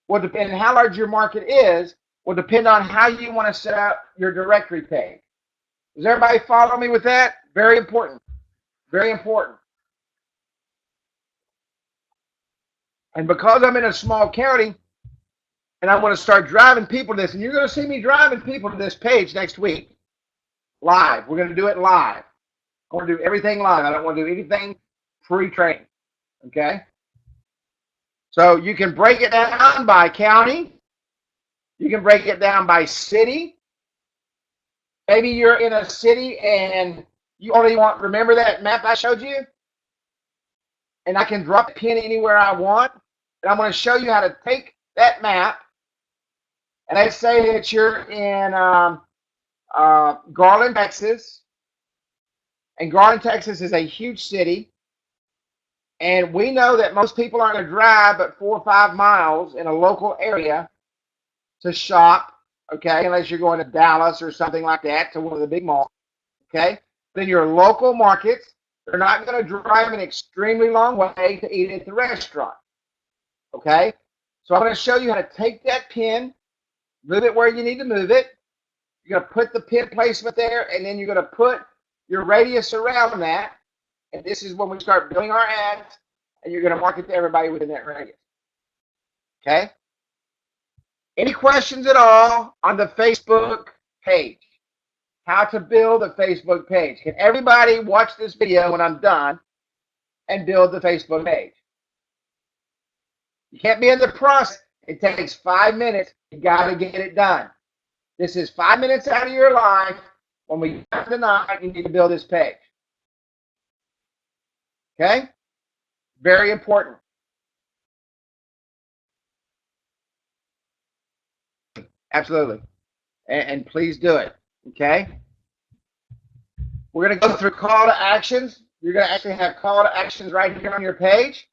will depend on how large your market is, will depend on how you want to set up your directory page. Does everybody follow me with that? Very important. Very important. And because I'm in a small county, and I want to start driving people to this, and you're going to see me driving people to this page next week, live. We're going to do it live. I want to do everything live. I don't want to do anything pre-training. Okay? So you can break it down by county. You can break it down by city. Maybe you're in a city and you only want, remember that map I showed you? And I can drop a pin anywhere I want. And I'm going to show you how to take that map. And let's say that you're in Garland, Texas. And Garland, Texas is a huge city. And we know that most people aren't going to drive but 4 or 5 miles in a local area to shop, okay, unless you're going to Dallas or something like that, to one of the big malls, okay? Then your local markets, they're not going to drive an extremely long way to eat at the restaurant, okay? So I'm going to show you how to take that pin, move it where you need to move it. You're going to put the pin placement there, and then you're going to put your radius around that. And this is when we start building our ads, and you're going to market to everybody within that radius. Okay? Any questions at all on the Facebook page? How to build a Facebook page? Can everybody watch this video when I'm done and build the Facebook page? You can't be in the process. It takes 5 minutes. You got to get it done. This is 5 minutes out of your life. When we get tonight, you need to build this page. Okay? Very important. Absolutely. And please do it. Okay? We're going to go through call to actions. You're going to actually have call to actions right here on your page.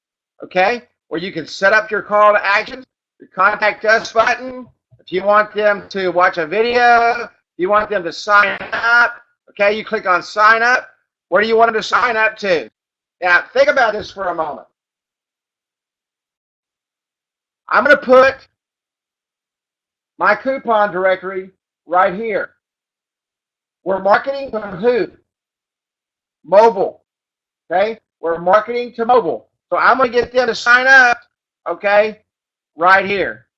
Okay? Where you can set up your call to actions, your contact us button. If you want them to watch a video, you want them to sign up. Okay? You click on sign up. Where do you want them to sign up to? Now, think about this for a moment. I'm going to put my coupon directory right here. We're marketing to who? Mobile. Okay? We're marketing to mobile. So I'm going to get them to sign up, okay, right here.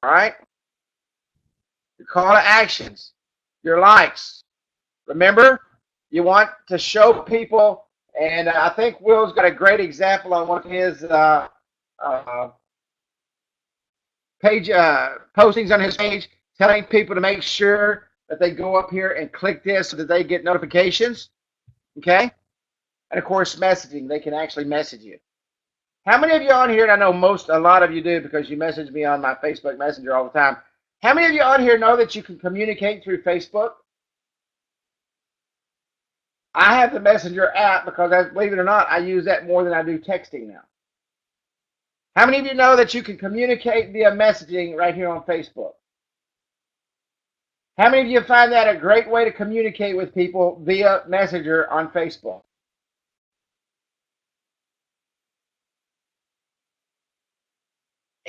All right? Your call to actions, your likes. Remember, you want to show people, and I think Will's got a great example on one of his page postings on his page, telling people to make sure that they go up here and click this so that they get notifications. Okay? And of course, messaging. They can actually message you. How many of you on here, and I know a lot of you do because you message me on my Facebook Messenger all the time. How many of you on here know that you can communicate through Facebook? I have the Messenger app because, believe it or not, I use that more than I do texting now. How many of you know that you can communicate via messaging right here on Facebook? How many of you find that a great way to communicate with people via Messenger on Facebook?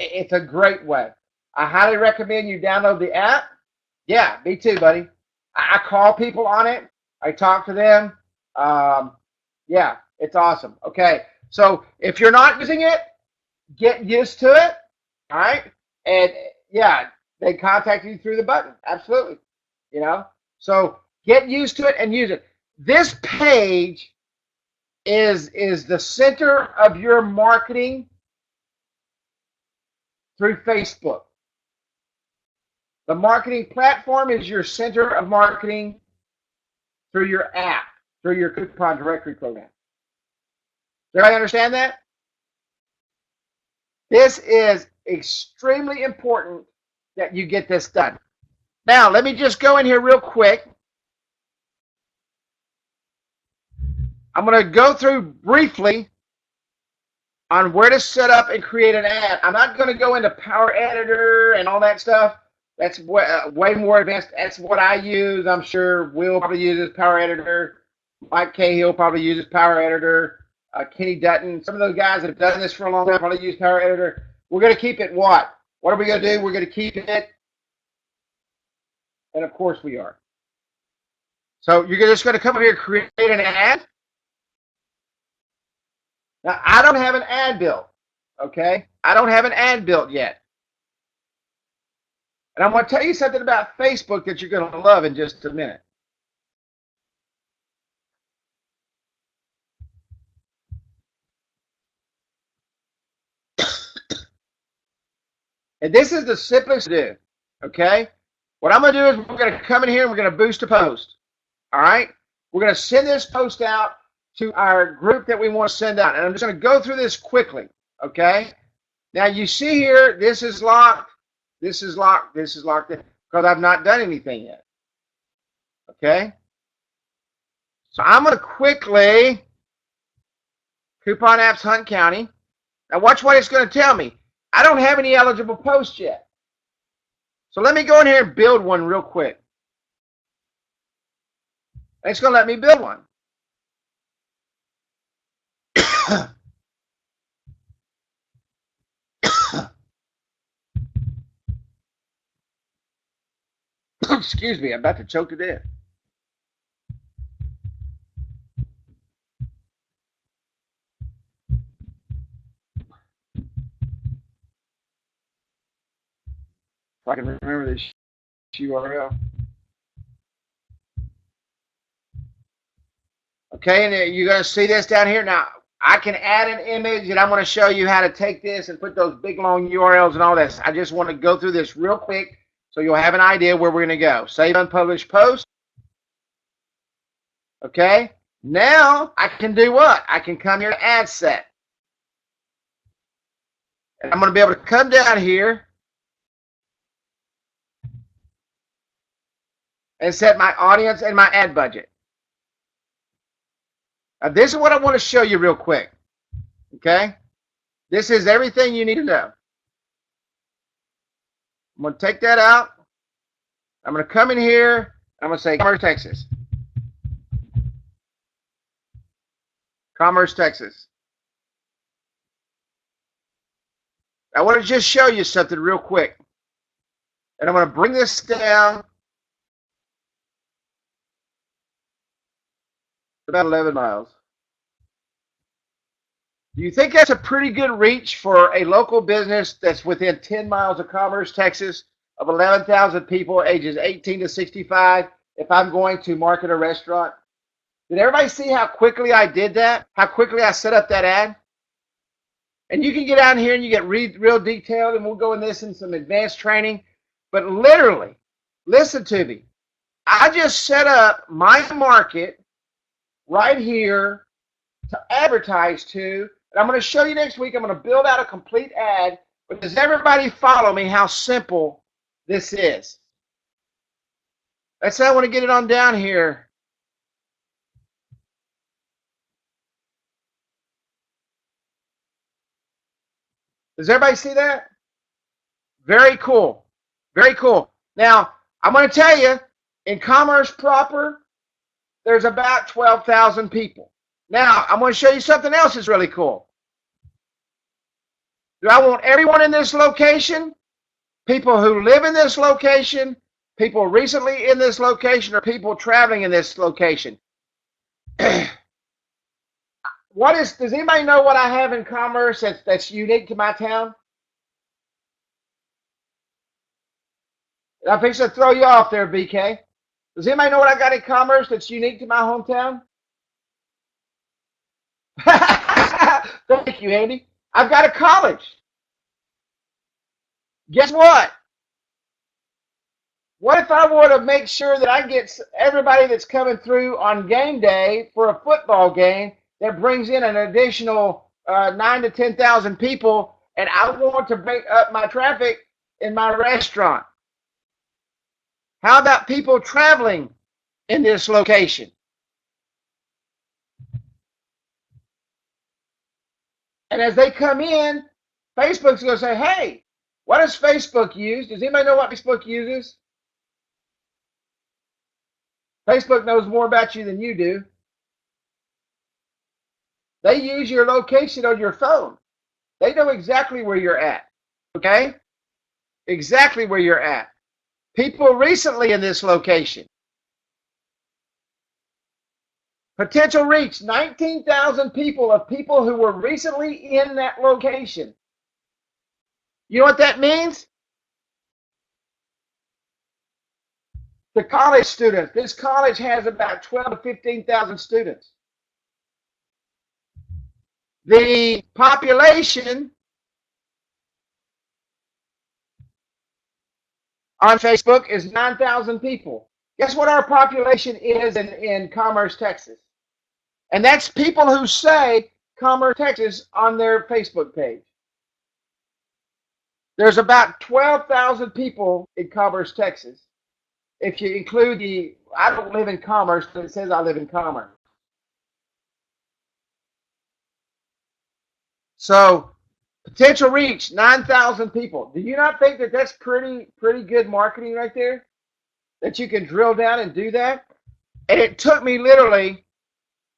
It's a great way. I highly recommend you download the app. Yeah, me too, buddy. I call people on it. I talk to them. Yeah, it's awesome. Okay, so if you're not using it, get used to it. All right, and yeah, they contact you through the button. Absolutely. You know, so get used to it and use it. This page is the center of your marketing through Facebook. The marketing platform is your center of marketing through your app, through your coupon directory program. Do I understand that? This is extremely important that you get this done. Now, let me just go in here real quick. I'm going to go through briefly on where to set up and create an ad. I'm not going to go into Power Editor and all that stuff. That's way more advanced. That's what I use. I'm sure Will probably uses Power Editor. Mike Cahill probably uses Power Editor. Kenny Dutton. Some of those guys that have done this for a long time probably use Power Editor. We're going to keep it what? What are we going to do? We're going to keep it. And of course we are. So you're just going to come over here and create an ad. Now, I don't have an ad built, okay? I don't have an ad built yet. And I'm going to tell you something about Facebook that you're going to love in just a minute. And this is the simplest to do, okay? What I'm going to do is we're going to come in here and we're going to boost a post, all right? We're going to send this post out to our group that we want to send out. And I'm just going to go through this quickly, okay? Now, you see here, this is locked, this is locked, this is locked, because I've not done anything yet, okay? So I'm going to quickly Coupon apps, Hunt County. Now watch what it's going to tell me. I don't have any eligible posts yet. So let me go in here and build one real quick. And it's going to let me build one. Excuse me, I'm about to choke to death. If I can remember this URL. Okay, and you're going to see this down here. Now, I can add an image, and I'm going to show you how to take this and put those big, long URLs and all this. I just want to go through this real quick so you'll have an idea where we're going to go. Save unpublished post. Okay, now I can do what? I can come here to ad set. And I'm going to be able to come down here and set my audience and my ad budget. Now, this is what I want to show you real quick. Okay? This is everything you need to know. I'm going to take that out. I'm going to come in here. I'm going to say Commerce, Texas. Commerce, Texas. I want to just show you something real quick. And I'm going to bring this down about 11 miles. Do you think that's a pretty good reach for a local business that's within 10 miles of Commerce, Texas, of 11,000 people ages 18 to 65, if I'm going to market a restaurant? Did everybody see how quickly I did that? How quickly I set up that ad? And you can get out here and you get real detailed, and we'll go in this in some advanced training. But literally, listen to me. I just set up my market right here to advertise to. And I'm going to show you next week. I'm going to build out a complete ad. But does everybody follow me how simple this is? Let's say I want to get it on down here. Does everybody see that? Very cool. Very cool. Now, I'm going to tell you, in Commerce proper, there's about 12,000 people. Now, I'm going to show you something else that's really cool. Do I want everyone in this location? People who live in this location? People recently in this location? Or people traveling in this location? Does anybody know what I have in Commerce that's unique to my town? I'm fixing to throw you off there, BK. Does anybody know what I got in Commerce that's unique to my hometown? Thank you, Andy. I've got a college. Guess what? What if I were to make sure that I get everybody that's coming through on game day for a football game that brings in an additional 9,000 to 10,000 people, and I want to break up my traffic in my restaurant? How about people traveling in this location? And as they come in, Facebook's going to say, hey, what does Facebook use? Does anybody know what Facebook uses? Facebook knows more about you than you do. They use your location on your phone. They know exactly where you're at. Okay? Exactly where you're at. People recently in this location. Potential reach, 19,000 people of people who were recently in that location. You know what that means? The college students. This college has about 12 to 15,000 students. The population on Facebook is 9,000 people. Guess what our population is in Commerce, Texas? And that's people who say Commerce, Texas on their Facebook page. There's about 12,000 people in Commerce, Texas. If you include I don't live in Commerce, but it says I live in Commerce. So potential reach, 9,000 people. Do you not think that that's pretty good marketing right there? That you can drill down and do that? And it took me literally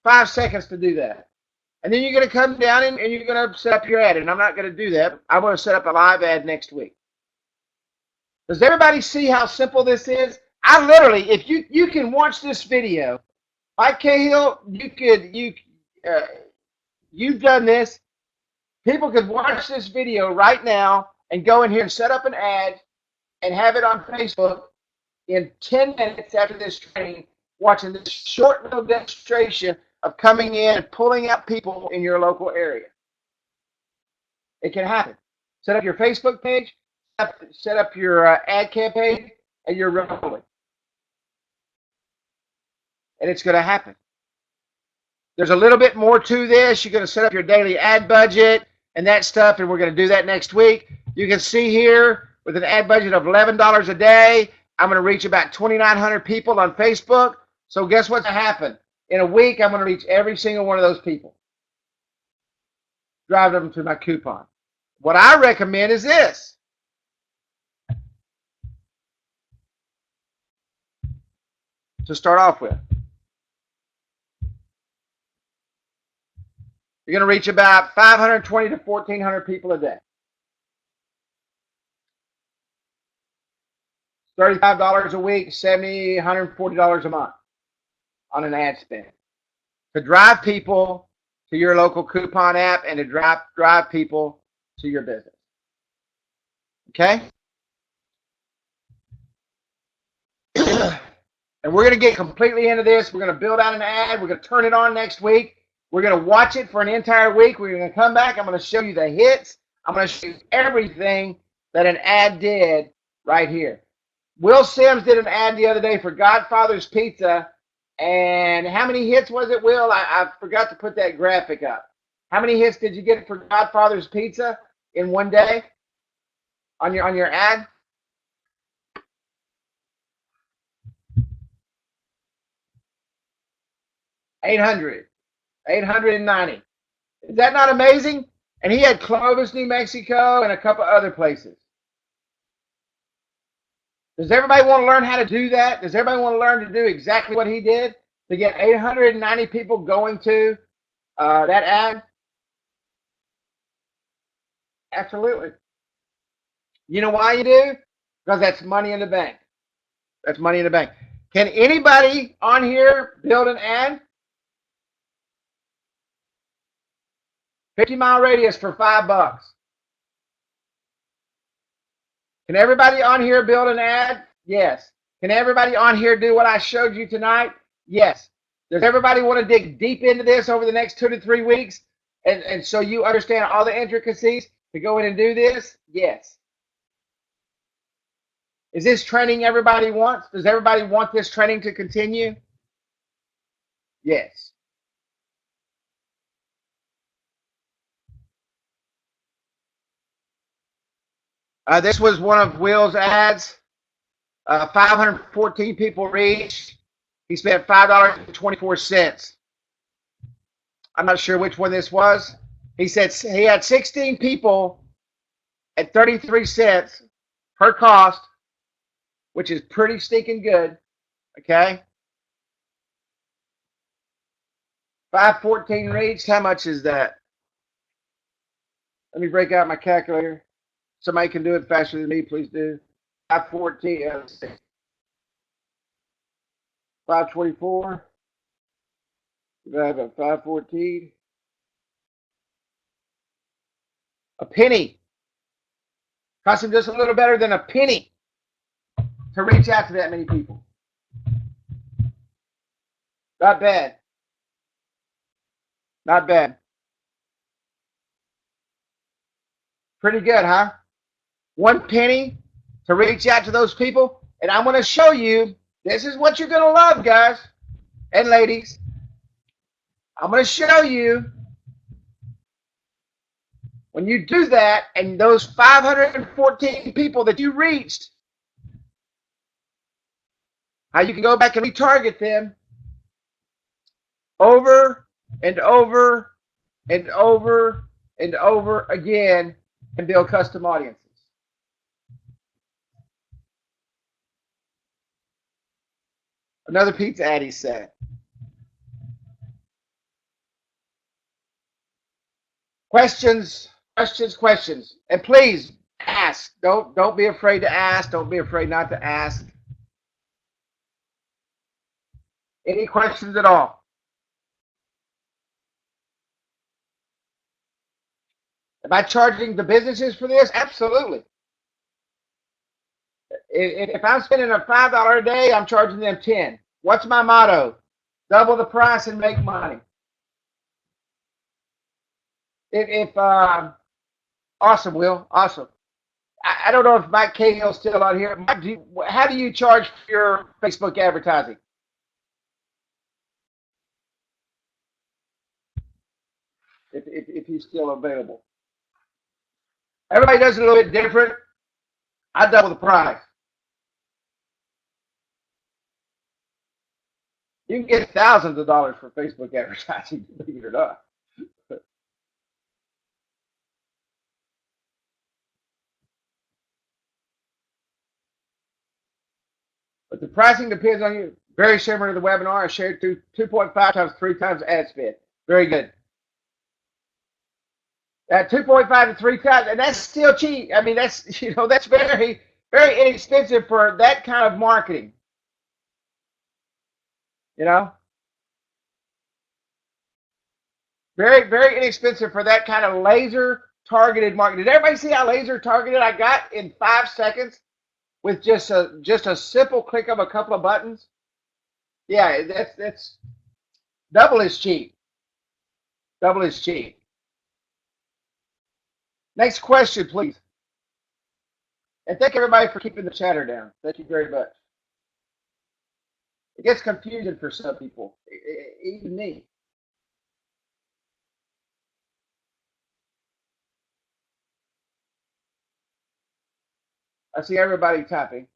5 seconds to do that. And then you're going to come down and you're going to set up your ad. And I'm not going to do that. I'm going to set up a live ad next week. Does everybody see how simple this is? I literally, if you can watch this video, Mike Cahill, you've done this. People could watch this video right now and go in here and set up an ad and have it on Facebook in 10 minutes after this training, watching this short little demonstration of coming in and pulling out people in your local area. It can happen. Set up your Facebook page, set up your ad campaign, and you're rolling. And it's going to happen. There's a little bit more to this. You're going to set up your daily ad budget and that stuff, and we're going to do that next week. You can see here with an ad budget of $11 a day, I'm going to reach about 2,900 people on Facebook. So guess what's going to happen? In a week, I'm going to reach every single one of those people. Drive them to my coupon. What I recommend is this. To start off with. You're going to reach about 520 to 1,400 people a day. $35 a week, $70, $140 a month on an ad spend. To drive people to your local coupon app and to drive people to your business. Okay? And we're going to get completely into this. We're going to build out an ad. We're going to turn it on next week. We're going to watch it for an entire week. We're going to come back. I'm going to show you the hits. I'm going to show you everything that an ad did right here. Will Sims did an ad the other day for Godfather's Pizza. And how many hits was it, Will? I forgot to put that graphic up. How many hits did you get for Godfather's Pizza in one day on your ad? $890. Is that not amazing? And he had Clovis, New Mexico, and a couple other places. Does everybody want to learn how to do that? Does everybody want to learn to do exactly what he did to get 890 people going to that ad? Absolutely. You know why you do? Because that's money in the bank. That's money in the bank. Can anybody on here build an ad? 50-mile radius for $5. Can everybody on here build an ad? Yes. Can everybody on here do what I showed you tonight? Yes. Does everybody want to dig deep into this over the next 2 to 3 weeks? And so you understand all the intricacies to go in and do this? Yes. Is this training everybody wants? Does everybody want this training to continue? Yes. This was one of Will's ads. 514 people reached. He spent $5.24. I'm not sure which one this was. He said he had 16 people at 33 cents per cost, which is pretty stinking good. Okay. 514 reached. How much is that? Let me break out my calculator. Somebody can do it faster than me, please do. 514, 524. Divided by 514. A penny. Cost him just a little better than a penny to reach out to that many people. Not bad. Not bad. Pretty good, huh? 1 penny to reach out to those people. And I'm going to show you, this is what you're going to love, guys and ladies. I'm going to show you when you do that and those 514 people that you reached, how you can go back and retarget them over and over and over and over again and build custom audiences. Another pizza Addy said. Questions, questions, questions. And please ask. Don't be afraid to ask. Don't be afraid not to ask. Any questions at all? Am I charging the businesses for this? Absolutely. If I'm spending a $5 a day, I'm charging them 10. What's my motto? Double the price and make money. Awesome, Will. Awesome. I don't know if Mike Cahill's still out here. Mike, how do you charge for your Facebook advertising? If he's still available. Everybody does it a little bit different. I double the price. You can get thousands of dollars for Facebook advertising, believe it or not. But the pricing depends on you. Very similar to the webinar. I shared through 2.5 times, 3 times ad spend. Very good. At 2.5 to 3 times, and that's still cheap. I mean, that's that's very, very inexpensive for that kind of marketing. Very, very inexpensive for that kind of laser targeted marketing. Did everybody see how laser targeted I got in 5 seconds with just a simple click of a couple of buttons? Yeah, that's double is cheap. Double is cheap. Next question, please. And thank everybody for keeping the chatter down. Thank you very much. It gets confusing for some people, even me. I see everybody typing.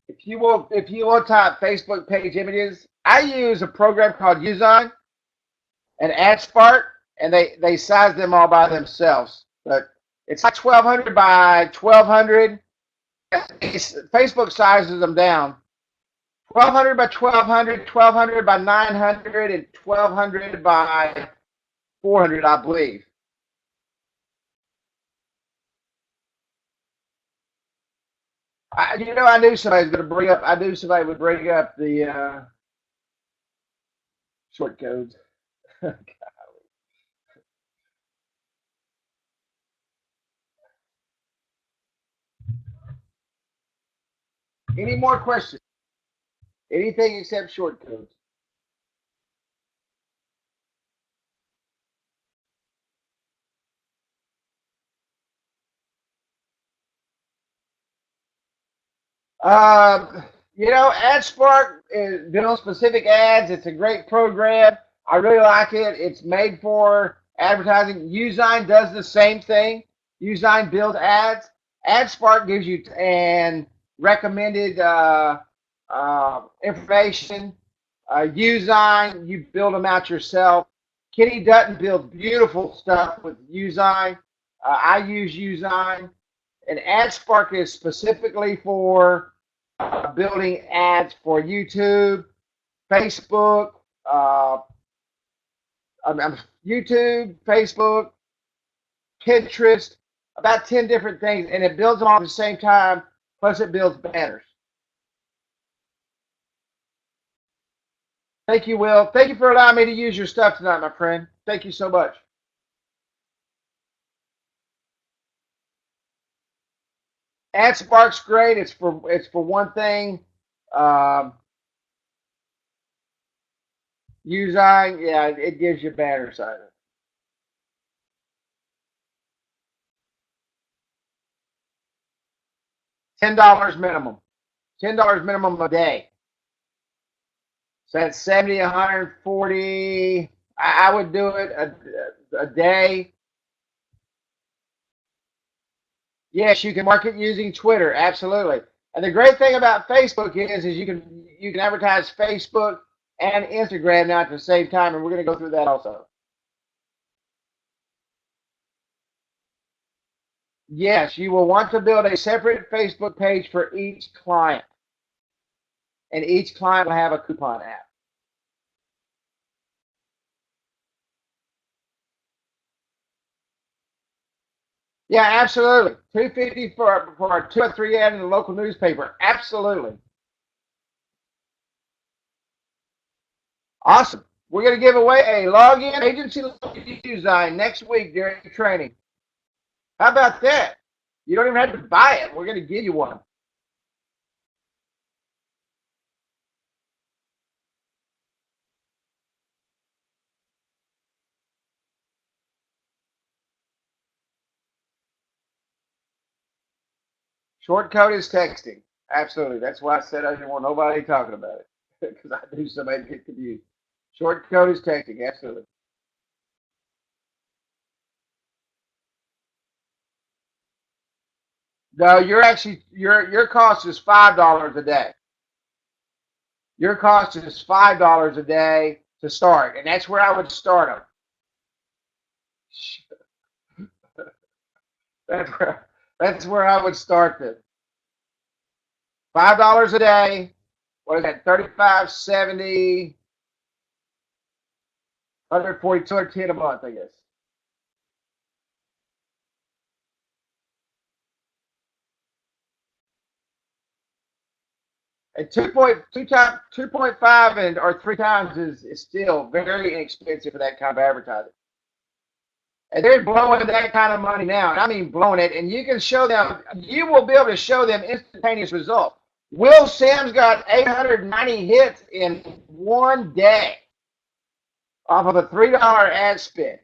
If you will type Facebook page images, I use a program called usingUTM and AdSpark, and they size them all by themselves. But it's like 1200 by 1200. Facebook sizes them down. 1200 by 1200, 1200 by 900, and 1200 by 400, I believe. I knew somebody was going to bring up. I knew somebody would bring up the short codes. Any more questions? Anything except short codes. AdSpark is build specific ads. It's a great program. I really like it. It's made for advertising. usingUTM does the same thing. usingUTM builds ads. AdSpark gives you and recommended information. usingUTM, you build them out yourself. Kenny Dutton builds beautiful stuff with usingUTM. I use usingUTM. And AdSpark is specifically for building ads for YouTube, Facebook, YouTube, Facebook, Pinterest, about 10 different things, and it builds them all at the same time, plus it builds banners. Thank you, Will. Thank you for allowing me to use your stuff tonight, my friend. Thank you so much. AdSpark's great. It's for one thing. usingUTM, yeah, it gives you banners on it. $10 minimum. $10 minimum a day. So that's 70, 140. I would do it a day. Yes, you can market using Twitter, absolutely. And the great thing about Facebook is you can advertise Facebook and Instagram now at the same time, and we're going to go through that also. Yes, you will want to build a separate Facebook page for each client, and each client will have a coupon app. Yeah, absolutely. $250 for a 2 or 3 ad in the local newspaper. Absolutely. Awesome. We're going to give away a login agency design next week during the training. How about that? You don't even have to buy it. We're going to give you one. Short code is texting. Absolutely. That's why I said I didn't want nobody talking about it, because I knew somebody would get confused. Short code is texting. Absolutely. No, you're actually your cost is $5 a day. Your cost is $5 a day to start, and that's where I would start them. That's where I would start them. $5 a day. What is that? 35, 70, 140, 210 a month, I guess. And 2.5 and or 3 times is still very inexpensive for that kind of advertising. And they're blowing that kind of money now. And I mean blowing it. And you can show them, you will be able to show them instantaneous results. Will Sims got 890 hits in one day off of a $3 ad spend.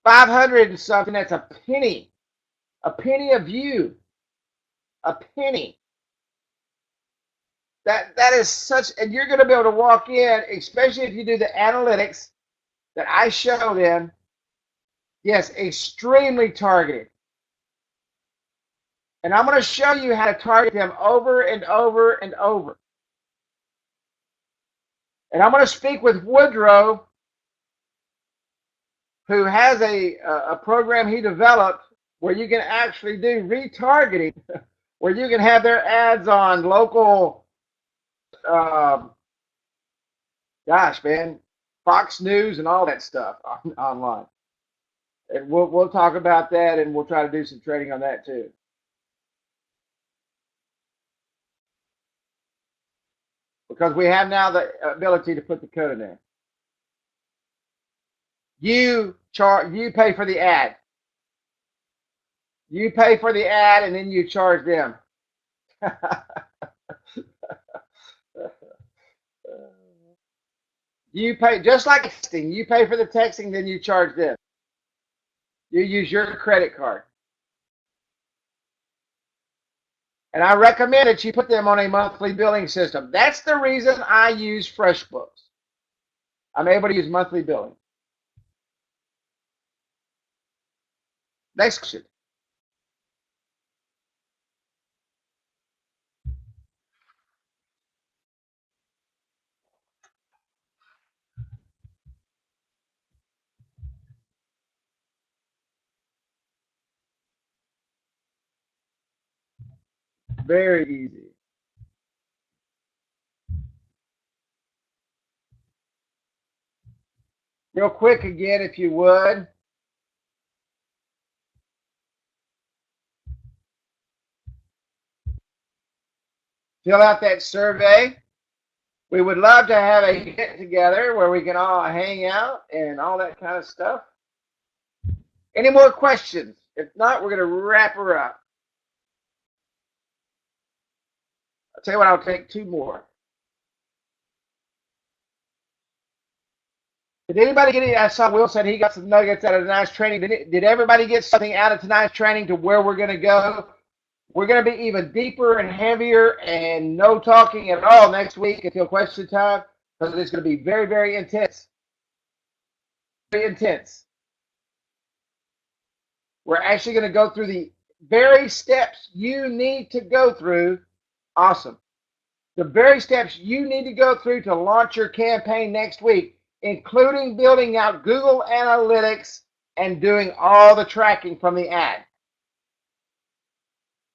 500 and something, that's a penny. A penny a view. A penny. That is such, and you're going to be able to walk in, especially if you do the analytics that I show them. Yes, extremely targeted. And I'm going to show you how to target them over and over and over. And I'm going to speak with Woodrow, who has a program he developed where you can actually do retargeting, where you can have their ads on local, gosh, man, Fox News and all that stuff online. And we'll talk about that, and we'll try to do some training on that too. Because we have now the ability to put the code in there. You pay for the ad. You pay for the ad, and then you charge them. You pay just like texting. You pay for the texting, then you charge them. You use your credit card. And I recommend that you put them on a monthly billing system. That's the reason I use FreshBooks. I'm able to use monthly billing. Next question. Very easy. Real quick again, if you would. Fill out that survey. We would love to have a get together where we can all hang out and all that kind of stuff. Any more questions? If not, we're going to wrap her up. I'll tell you what, I'll take 2 more. Did anybody get it? I saw Will said he got some nuggets out of tonight's training. Did everybody get something out of tonight's training to where we're going to go? We're going to be even deeper and heavier and no talking at all next week until question time, because it's going to be very, very intense. Very intense. We're actually going to go through the very steps you need to go through. Awesome. The very steps you need to go through to launch your campaign next week, including building out Google Analytics and doing all the tracking from the ad.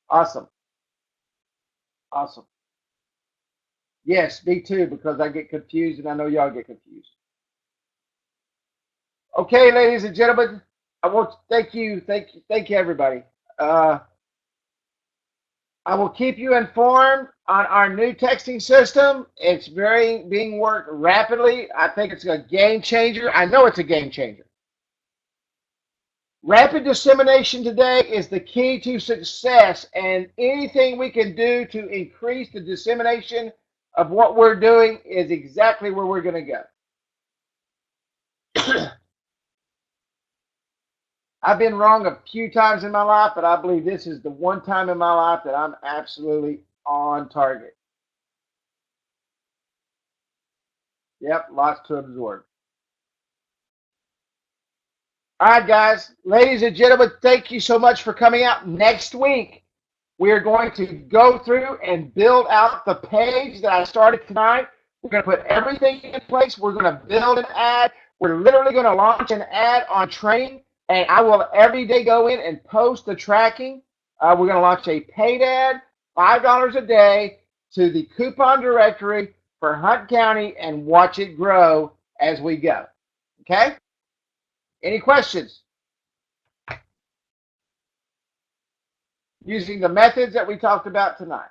Awesome. Awesome. Yes, me too, because I get confused and I know y'all get confused. Okay, ladies and gentlemen, I want to thank you, everybody. I will keep you informed on our new texting system. It's being worked rapidly. I think it's a game changer. I know it's a game changer. Rapid dissemination today is the key to success, and anything we can do to increase the dissemination of what we're doing is exactly where we're going to go. I've been wrong a few times in my life, but I believe this is the one time in my life that I'm absolutely on target. Yep, lots to absorb. All right, guys, ladies and gentlemen, thank you so much for coming out. Next week, we are going to go through and build out the page that I started tonight. We're going to put everything in place. We're going to build an ad. We're literally going to launch an ad on training, and I will every day go in and post the tracking. We're going to launch a paid ad, $5 a day, to the coupon directory for Hunt County and watch it grow as we go. Okay? Any questions? Using the methods that we talked about tonight.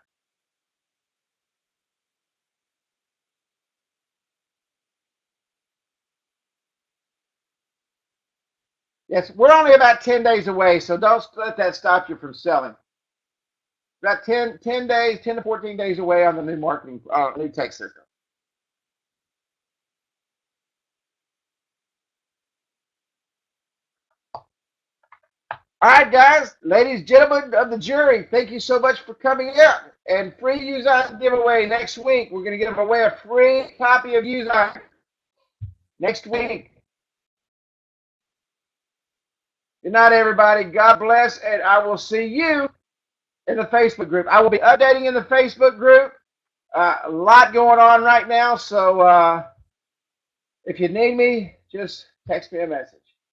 Yes, we're only about 10 days away, so don't let that stop you from selling. About 10 days, 10 to 14 days away on the new marketing, new tech system. All right, guys, ladies, gentlemen of the jury, thank you so much for coming out. And free user giveaway next week. We're going to give away a free copy of user next week. Good night, everybody. God bless, and I will see you in the Facebook group. I will be updating in the Facebook group. A lot going on right now, so if you need me, just text me a message.